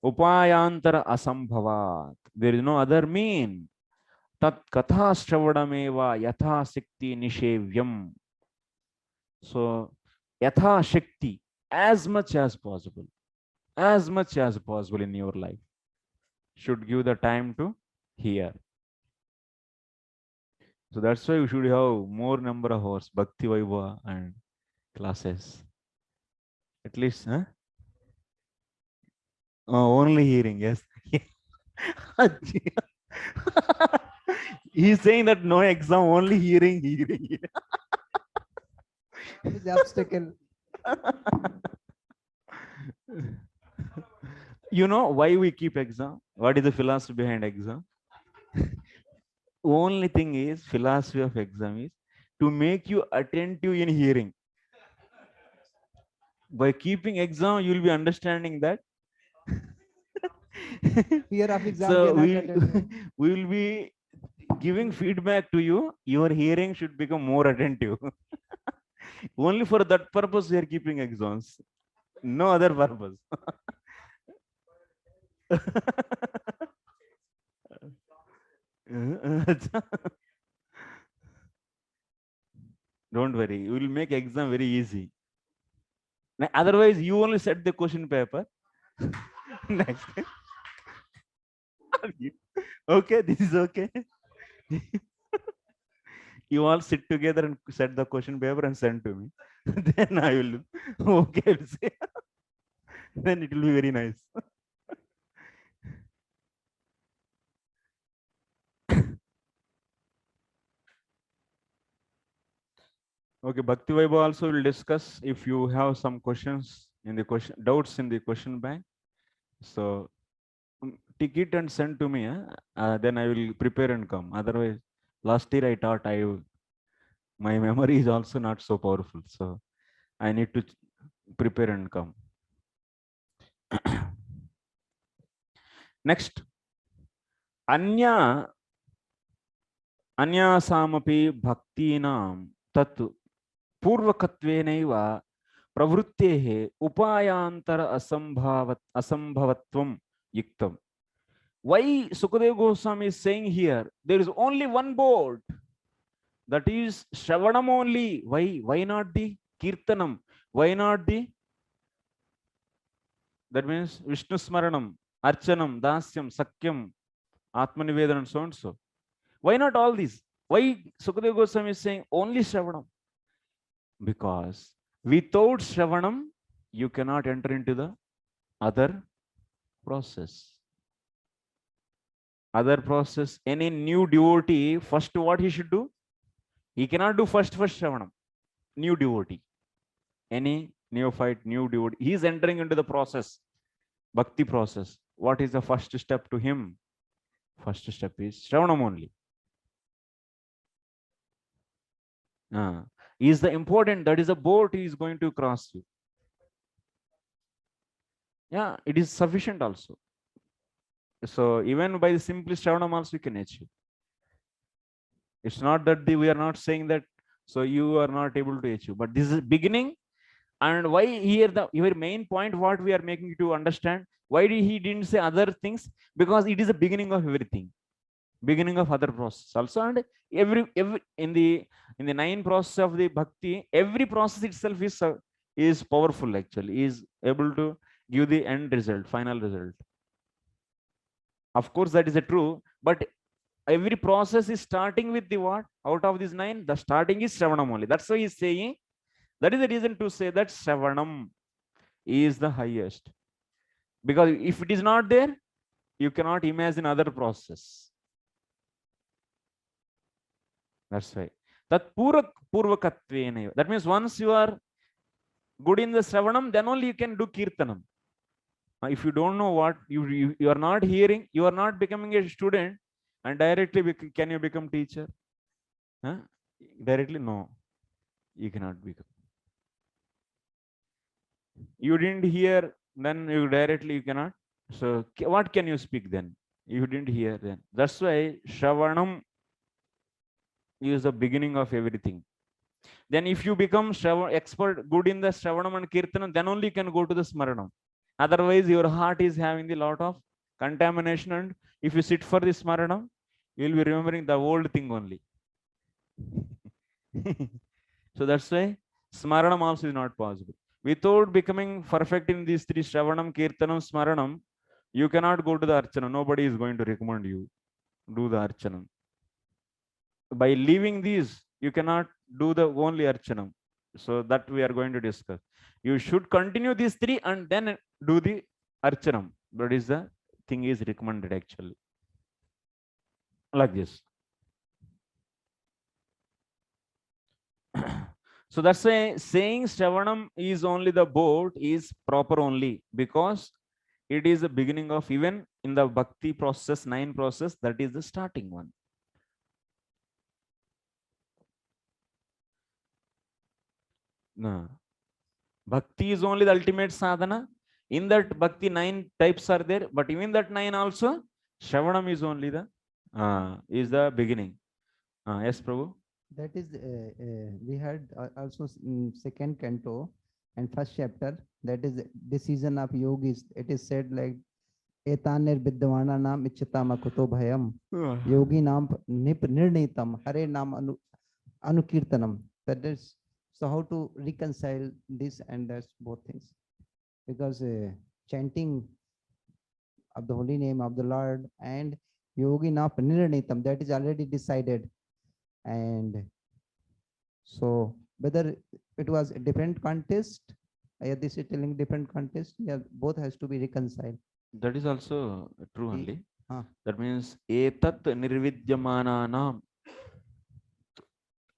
Upayantara asambhavat. There is no other mean. Tat katha shravadameva yatha shakti nishevyam. So, yatha shakti, as much as possible in your life, should give the time to hear. So that's why we should have more number of hours, Bhakti Vaibhava and classes. At least, only hearing, yes. He's saying that no exam, only hearing. It's the obstacle. You know why we keep exam? What is the philosophy behind exam? Only thing is, philosophy of exam is to make you attentive in hearing. By keeping exam, you will be understanding that. Fear of exam. So we will be giving feedback to you. Your hearing should become more attentive. Only for that purpose we are keeping exams. No other purpose. Don't worry, you will make exam very easy. Otherwise, you only set the question paper. Next. Okay, this is okay. You all sit together and set the question paper and send to me. Then I will, okay, I'll say. Then it will be very nice. Okay, Bhakti Vaibhava also will discuss if you have some questions in the doubts in the question bank. So take it and send to me. Then I will prepare and come. Otherwise, last year I thought my memory is also not so powerful. So I need to prepare and come. Next, Anyasamapi bhaktinam tat purvakatvenaiva pravrittehe upayantara asambhavatvam yuktam. Why Sukadeva Goswami is saying here, there is only one boat That is Shravanam only. Why not the Kirtanam? Why not the, that means Vishnu Smaranam, Archanam, Dasyam, Sakyam, Atmanivedanam, and so and so. Why not all these? Why Sukadeva Goswami is saying only Shravanam? Because without Shravanam, you cannot enter into the other process. Other process, any new devotee, first what he should do? He cannot do first Shravanam. New devotee. Any neophyte, new devotee, he is entering into the process, bhakti process. What is the first step to him? First step is Shravanam only. Is the important, that is a boat he is going to cross you. Yeah, it is sufficient also. So even by the simple Shravanam also you can achieve. It's not that we are not saying that so you are not able to achieve, but this is beginning. And why here your main point what we are making to understand, why he didn't say other things? Because it is the beginning of everything, beginning of other process also. And every in the 9 process of the bhakti, every process itself is powerful, actually is able to give the end result, final result. Of course that is a true, but every process is starting with the what? Out of these 9, the starting is Shravanam only. That's why he's saying, that is the reason to say that Shravanam is the highest. Because if it is not there, you cannot imagine other process. That's why. That purvakatvena. That means once you are good in the Shravanam, then only you can do Kirtanam. If you don't know what, you are not hearing, you are not becoming a student, and directly can you become teacher? Directly, no. You cannot become. You didn't hear, then you directly you cannot. So what can you speak then? You didn't hear then. That's why Shravanam is the beginning of everything. Then if you become expert, good in the Shravanam and Kirtanam, then only you can go to the Smaranam. Otherwise, your heart is having the lot of contamination, and if you sit for the Smaranam, you will be remembering the old thing only. So that's why Smaranam also is not possible. Without becoming perfect in these 3, Shravanam, Kirtanam, Smaranam, you cannot go to the Archana. Nobody is going to recommend you do the Archana. By leaving these, you cannot do the only Archanam. So that we are going to discuss. You should continue these 3 and then do the Archanam. That is the thing is recommended actually. Like this. So that's why saying Shravanam is only the boat is proper only, because it is the beginning of, even in the bhakti process, 9 process, that is the starting one. No. Bhakti is only the ultimate sadhana. In that bhakti 9 types are there, but even that 9 also, Shravanam is only the beginning. Yes, Prabhu. That is, we had also second canto and first chapter, that is decision of yogis. It is said like, Etanir Viddhavana nam ichitama kuto bhayam, yogi nam nirnitam, hare nam anukirtanam. That is, so how to reconcile this and that's both things? Because chanting of the holy name of the Lord and yogi nam nirnitam, that is already decided. And so whether it was a different contest, this is telling different contest, yeah, both has to be reconciled. That is also true only. That means etat nirvidyamananam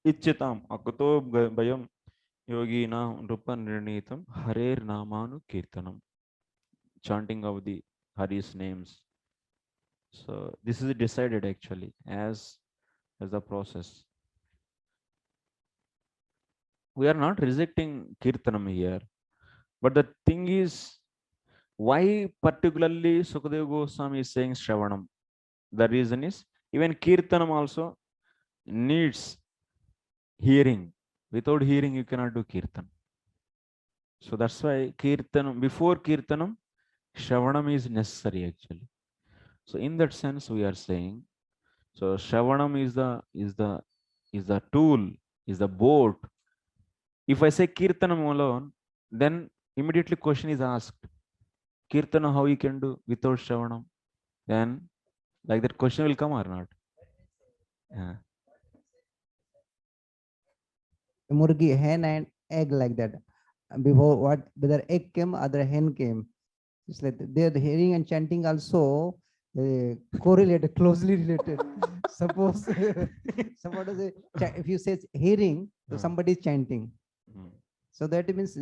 ichitam akuto bhayam yogina rupa nirnitam harer namanu kirtanam. Chanting of the Hari's names. So this is decided actually as the process. We are not rejecting Kirtanam here, but the thing is, why particularly Sukadeva Goswami is saying Shravanam? The reason is, even Kirtanam also needs hearing. Without hearing, you cannot do Kirtan. So that's why Kirtanam, before Kirtanam, Shravanam is necessary actually. So in that sense, we are saying, so Shravanam is the is the tool, is the boat. If I say Kirtanam alone, then immediately question is asked. Kirtana, how you can do without Shravanam? Then like that question will come or not? Yeah. Murgi, hen and egg like that. Before what, whether egg came, other hen came. It's like their hearing and chanting also correlated, closely related. Suppose somebody say, if you say hearing, so somebody is chanting. So that means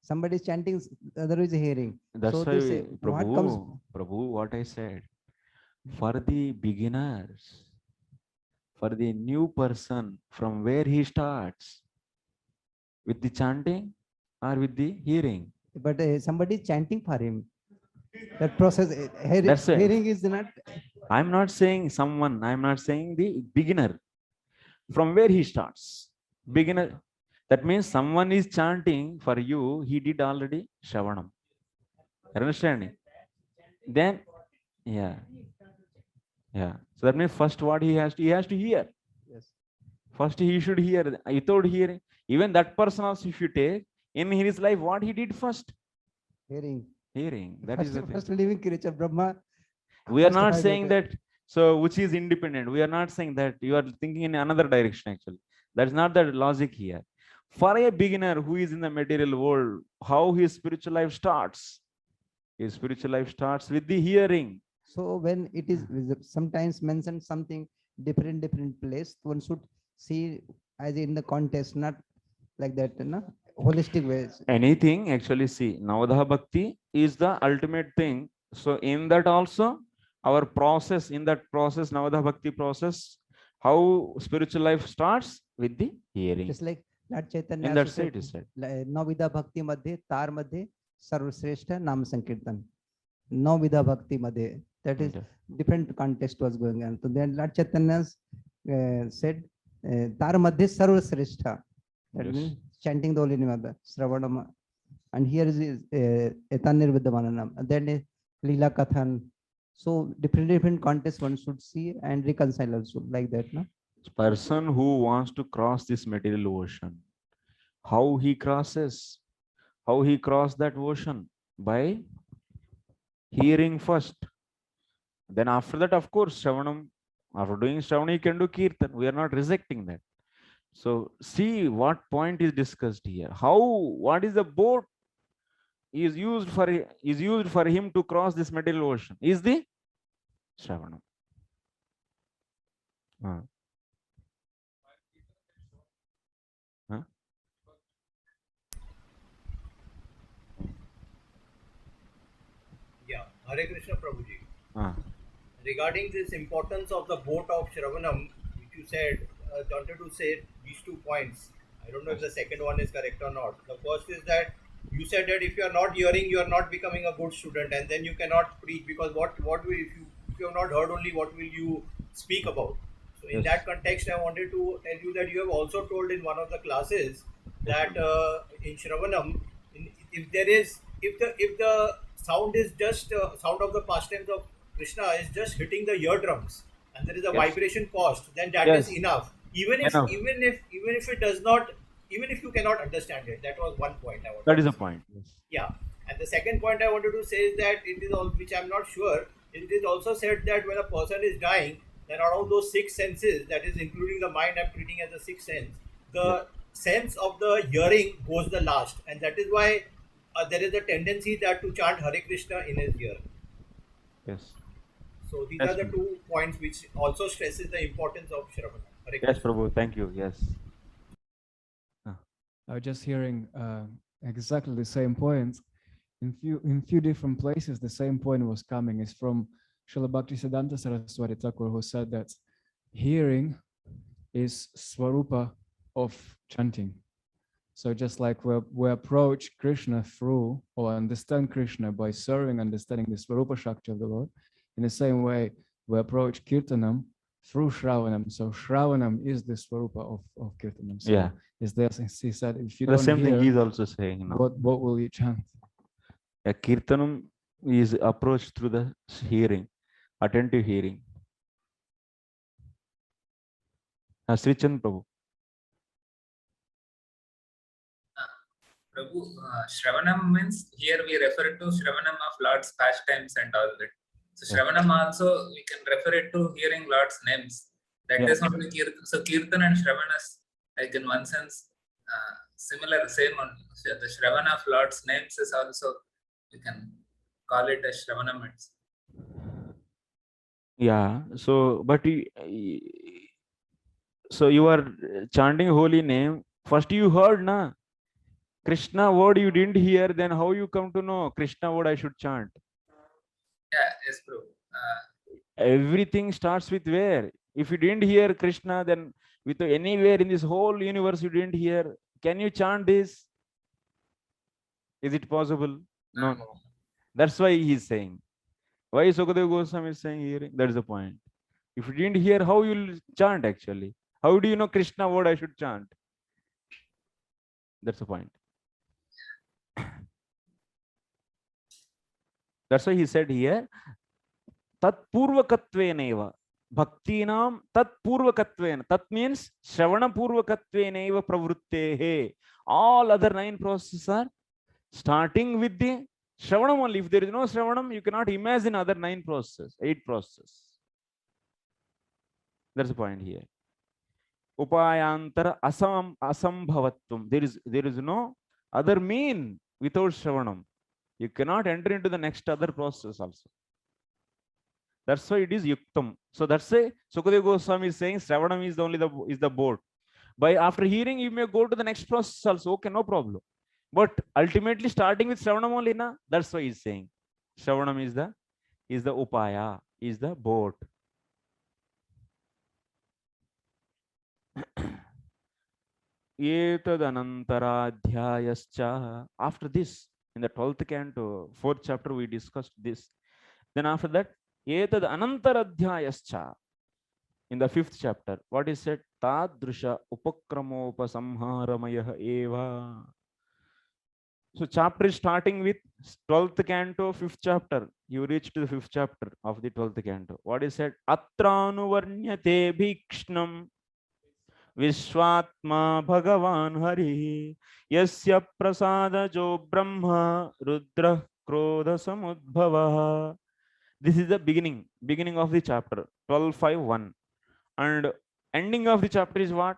somebody is chanting, the other is hearing. That's so why, they say, Prabhu, what I said, for the beginners, for the new person, from where he starts, with the chanting or with the hearing? But somebody is chanting for him. That process, hearing is not. I'm not saying someone, I'm not saying the beginner. From where he starts, beginner. That means someone is chanting for you, he did already Shravanam. Understanding? Then, yeah. Yeah. So that means first what he has to hear. Yes. First he should hear. Without hearing, even that person also, if you take in his life, what he did first? Hearing. That is the first living creature, Brahma. We are not saying that, so which is independent. We are not saying that. You are thinking in another direction actually. That's not the logic here. For a beginner who is in the material world, how his spiritual life starts? His spiritual life starts with the hearing. So when it is sometimes mentioned something different place, one should see as in the context, not like that, no? Holistic ways. Anything actually, see, Navadha Bhakti is the ultimate thing. So in that also, our process, in that process, Navadha Bhakti process, how spiritual life starts with the hearing. Just like Lord Chaitanya in that state is said. Navida Bhakti Madhye, Tar Madhye, Sarvashrestha Nam Sankirtan. Navida Bhakti Madhye. That is different context was going on. So then Lord Chaitanya said, Tar Madhye Sarvashrestha. That means chanting the Holy Name, Sravanam. And here is Etanir Vidyamananam. Then is Lila Kathan. So different contexts one should see and reconcile also like that. No? Person who wants to cross this material ocean, how he crosses? How he crossed that ocean? By hearing first. Then after that, of course, Shravanam, after doing Shravanam, you can do Kirtan. We are not rejecting that. So see what point is discussed here. How, what is the boat is used for him to cross this material ocean? Is the Shravanam. Yeah, Hare Krishna Prabhuji. Regarding this importance of the boat of Shravanam, which you said, I wanted to say these 2 points. I don't know if the second one is correct or not. The first is that you said that if you are not hearing, you are not becoming a good student, and then you cannot preach, because what will, if you have not heard only, what will you speak about? So in that context, I wanted to tell you that you have also told in one of the classes that in Shravanam, if the sound is just sound of the pastimes of Krishna is just hitting the eardrums, and there is a vibration caused, then that is enough. Even if it does not, even if you cannot understand it. That was one point I wanted. That is a point. Yeah, and the second point I wanted to say is that it is all, which I'm not sure. It is also said that when a person is dying, then out of those 6 senses, that is including the mind, I'm treating as a 6th sense, the sense of the hearing goes the last, and that is why there is a tendency that to chant Hare Krishna in his ear. Yes. So these are the 2 points which also stresses the importance of Shravana. Yes, Prabhu. Thank you. Yes. I was just hearing exactly the same point. In few different places, the same point was coming. It's from Srila Bhaktisiddhanta Saraswati Thakur, who said that hearing is swarupa of chanting. So just like we approach Krishna through, or understand Krishna by serving, understanding the swarupa shakti of the Lord, in the same way we approach Kirtanam through Shravanam. So Shravanam is the swarupa of Kirtanam. So is there, he said, if you don't the same hear, thing he is also saying now. What will you chant? Kirtanam is approached through the hearing, attentive hearing. Srichand Prabhu. Prabhu, Shravanam means here we refer to Shravanam of Lord's pastimes and all that. So Shravanam also we can refer it to hearing Lord's names. That is only Kirtan. So Kirtan and Shravanas, like in one sense, similar, same on the Shravana of Lord's names is also, we can call it as Shravanam. Yeah. So, but so you are chanting holy name. First you heard, na? Krishna word you didn't hear, then how you come to know Krishna word I should chant? Yeah, yes, bro. Everything starts with where? If you didn't hear Krishna, then with anywhere in this whole universe you didn't hear, can you chant this? Is it possible? No, no. That's why he's saying. Why Sukadeva Goswami is saying hearing? That's the point. If you didn't hear, how you will chant actually? How do you know Krishna word I should chant? That's the point. That's why he said here, Tat purvakatveneva. Bhaktinam tat purvakatvena. Tat means Shravana purvakatveneva pravrittehe. All other 9 processes are starting with the Shravanam only. If there is no Shravanam, you cannot imagine other 9 processes, 8 processes. That's the point here. Upayantara asambhavatvam. There is no other mean without Shravanam. You cannot enter into the next other process also. That's why it is yuktam. So that's why Sukadeva Goswami is saying Shravanam is the boat. By after hearing, you may go to the next process also. Okay, no problem. But ultimately starting with Shravanam only, na? That's why he's saying Shravanam is the upaya, is the boat. After this, in the 12th canto, 4th chapter, we discussed this. Then after that, etad anantaradhyayascha. In the 5th chapter, what is said? Tadrusha upakramopasamharamayah eva. So chapter is starting with 12th canto, 5th chapter. You reach to the 5th chapter of the 12th canto. What is said? Atranuvarnyate bhikshnam Vishwatma Bhagavan Hari Yasya Prasada Jo Brahma Rudra Krodha Samudbhava. This is the beginning of the chapter 12.5.1, and ending of the chapter is what?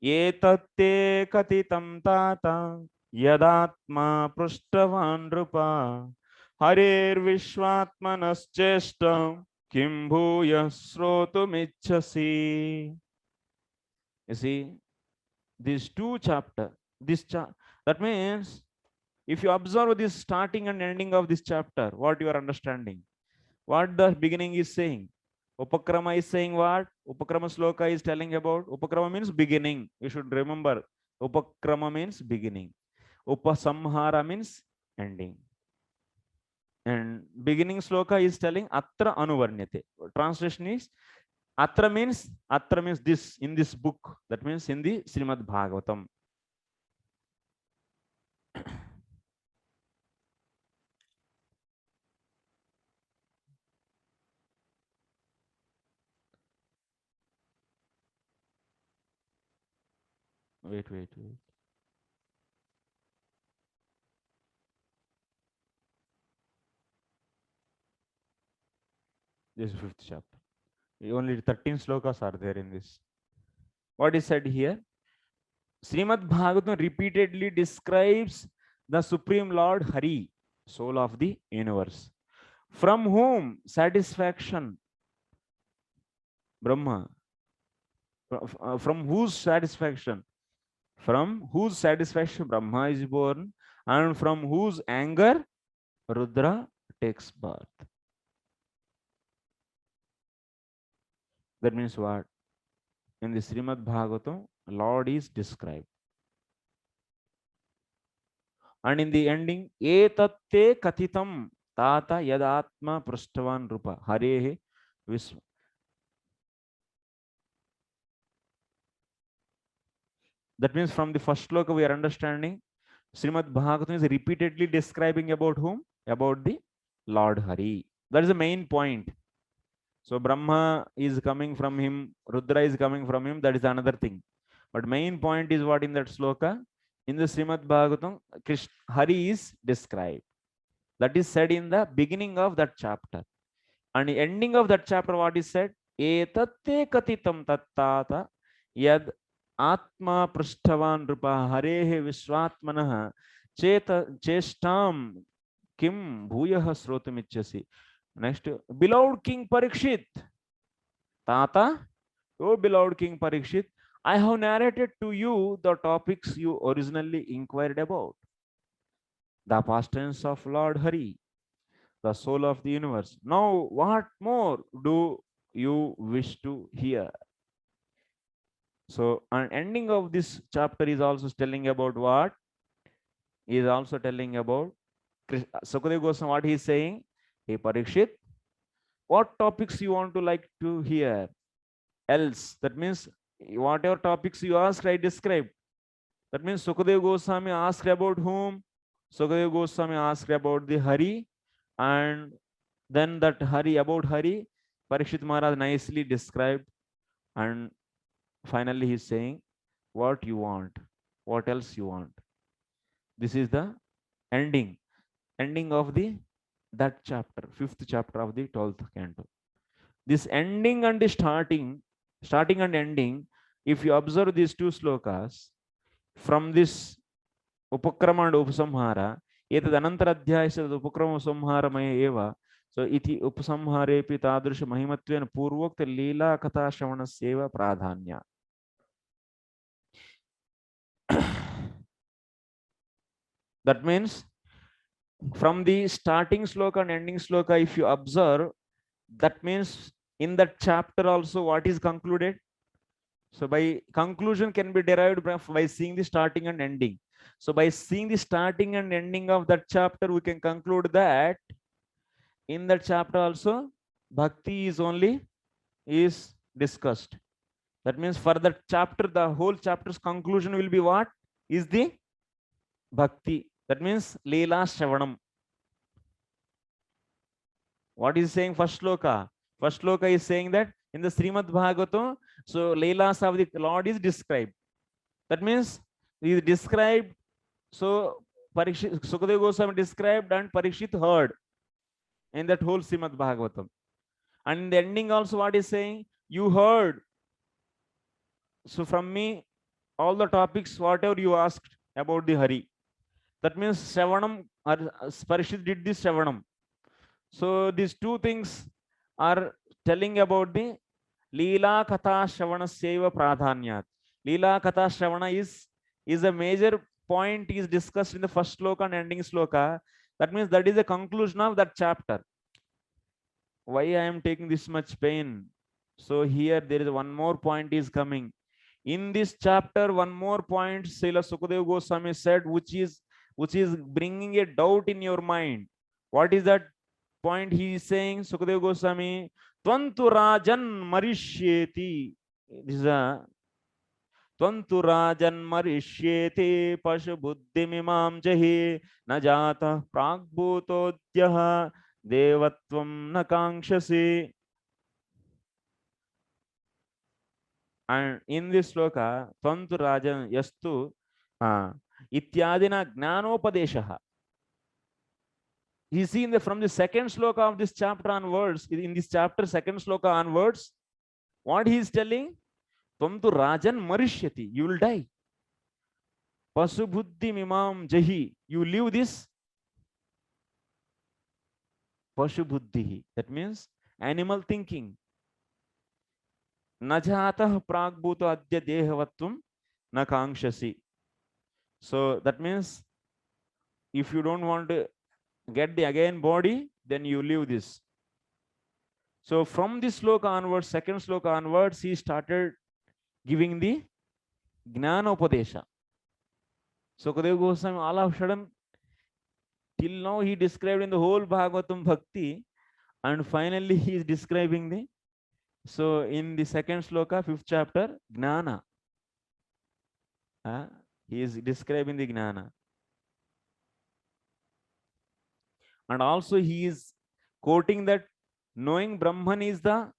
Etatte katitam tata yadatma prashtavan rupa harer vishwatmanascheshtam kim bhuya srotumichhasi. You see, these 2 chapters, that means if you observe this starting and ending of this chapter, what you are understanding? What the beginning is saying? Upakrama is saying what? Upakrama sloka is telling about. Upakrama means beginning. You should remember. Upakrama means beginning. Upasamhara means ending. And beginning sloka is telling Atra Anuvarnyate. Translation is Atra means this, in this book. That means in the Srimad Bhagavatam. Wait. This is 5th chapter. Only 13 slokas are there in this. What is said here? Srimad Bhagavatam repeatedly describes the Supreme Lord Hari, soul of the universe. From whom satisfaction? Brahma. From whose satisfaction? From whose satisfaction Brahma is born, and from whose anger Rudra takes birth. That means what? In the Srimad Bhagavatam, Lord is described. And in the ending, etatte kathitam tata yadatma prashtavan rupa harehe visva. That means from the first sloka we are understanding Srimad Bhagavatam is repeatedly describing about whom? About the Lord Hari. That is the main point. So Brahma is coming from him, Rudra is coming from him, that is another thing. But main point is what in that sloka? In the Srimad Bhagavatam, Hari is described. That is said in the beginning of that chapter. And the ending of that chapter, what is said? Etatte katitam tattata yad atma prashtavan rupa harehe visvatmanah chestam kim bhuyah srotumichyasi. Next, beloved King Parikshit. Tata, oh beloved King Parikshit, I have narrated to you the topics you originally inquired about. The past tense of Lord Hari, the soul of the universe. Now, what more do you wish to hear? So, an ending of this chapter is also telling about what? Is also telling about Sukadeva Goswami, what he is saying? Hey Parikshit, what topics you want to like to hear? Else, that means whatever topics you asked, I described. That means Sukadeva Goswami asked about whom? Sukadeva Goswami asked about the Hari, and then that Hari, about Hari, Parikshit Maharaj nicely described, and finally he's saying, what you want, what else you want. This is the ending of that chapter, 5th chapter of the 12th canto. This ending and the starting and ending, if you observe these two slokas, from this Upakrama and Upasamhara, etad anantara adhyayasya Upakrama Upasamharamaya eva. So iti Upasamharepi tadrisha mahimatvena purvokta leela katha shravanasyeva pradhanya. That means from the starting sloka and ending sloka, if you observe, that means in that chapter also what is concluded. So by conclusion can be derived by seeing the starting and ending. So by seeing the starting and ending of that chapter, we can conclude that in that chapter also bhakti is discussed. That means for that chapter, the whole chapter's conclusion will be what? Is the bhakti. That means Leela Shravanam. What is saying first sloka? First sloka is saying that in the Srimad Bhagavatam, so Leelas of the Lord is described. That means he is described. So Parikshit, Sukadeva Goswami described and Parikshit heard in that whole Srimad Bhagavatam. And in the ending also what is saying? You heard. So from me, all the topics, whatever you asked about the Hari. That means Shravanam, or Parikshit did this Shravanam. So these two things are telling about the Leela Katha Shravana Seva Pradhanyat. Leela Katha Shravana is a major point is discussed in the first sloka and ending sloka. That means that is the conclusion of that chapter. Why I am taking this much pain? So here there is one more point is coming. In this chapter, one more point Srila Sukadeva Goswami said, which is bringing a doubt in your mind. What is that point he is saying? Sukadeva Goswami, Tvantu Rajan Marishyeti. This is a Tvantu Rajan Marishyeti Pashu Buddhi Mimam Jahi Najata Pragbhutodyaha Devatvam Nakangshasi. And in this sloka, Tvantu Rajan Yastu Ityadina Gnanopadeshaha. You see from the second sloka of this chapter onwards, in this chapter, second sloka onwards, what he is telling? Tvantu Rajan Marishyati, you will die. Pasubuddhi Mimam Jahi, you leave this Pashubuddhi. That means animal thinking. Najatah Pragbhuto Adya Dehavatvam Nakangshasi. So that means if you don't want to get the again body, then you leave this. So from this sloka onwards, second sloka onwards, he started giving the Gnanopadesha. So Sukadeva Goswami, all of a sudden, till now he described in the whole Bhagavatam Bhakti, and finally he is describing the, so in the second sloka, 5th chapter, Gnana. He is describing the Gnana. And also he is quoting that knowing Brahman is the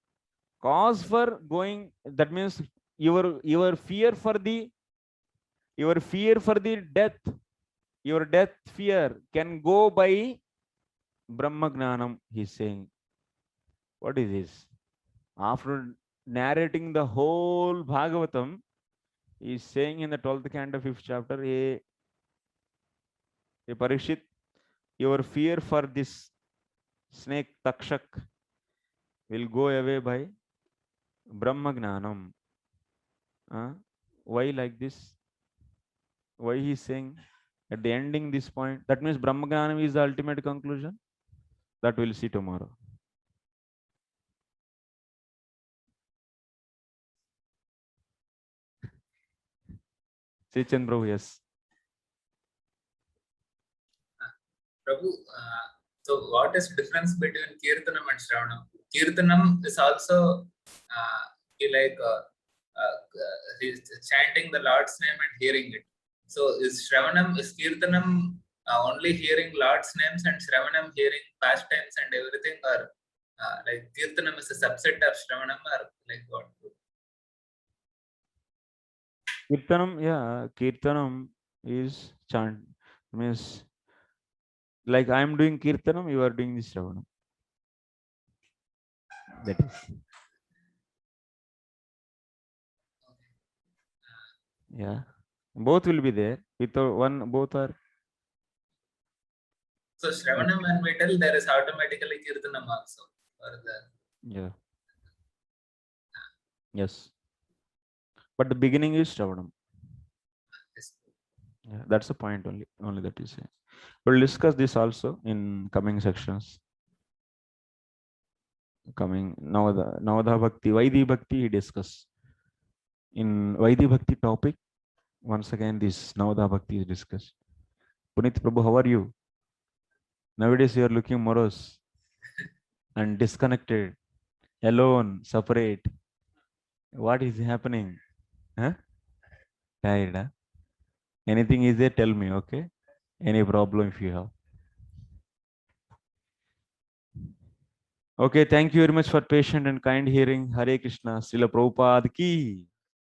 cause for going, that means your fear for the death, your death fear can go by Brahma Gnanam, he's saying. What is this? After narrating the whole Bhagavatam, he's saying in the 12th canto, 5th chapter, a Parikshit, your fear for this snake Takshak will go away by Brahma Gnanam. Why like this? Why he's saying at the ending this point? That means Brahma Gnanam is the ultimate conclusion. That we'll see tomorrow. Sichan Prabhu, yes. Prabhu, so what is the difference between Kirtanam and Shravanam? Kirtanam is also he's chanting the Lord's name and hearing it. So is Kirtanam only hearing Lord's names and Shravanam hearing pastimes and everything, or like Kirtanam is a subset of Shravanam, or like what? Kirtanam, yeah, Kirtanam is chant. Means like I am doing Kirtanam, you are doing this Shravanam. That is. Yeah, both will be there. Without one, both are. So Shravanam and Vital, there is automatically Kirtanam also. For the... Yeah. Yes. But the beginning is Shravanam. Yes. Yeah, that's the point only that you say. We'll discuss this also in coming sections. Coming Navadha Bhakti, Vaidhi Bhakti, he discuss. In Vaidhi Bhakti topic, once again this Navadha Bhakti is discussed. Punit Prabhu, how are you? Nowadays you are looking morose and disconnected, alone, separate. What is happening? Huh? Tired, huh? Anything is there, tell me, okay? Any problem if you have. Okay, thank you very much for patient and kind hearing. Hare Krishna, Srila Prabhupada ki.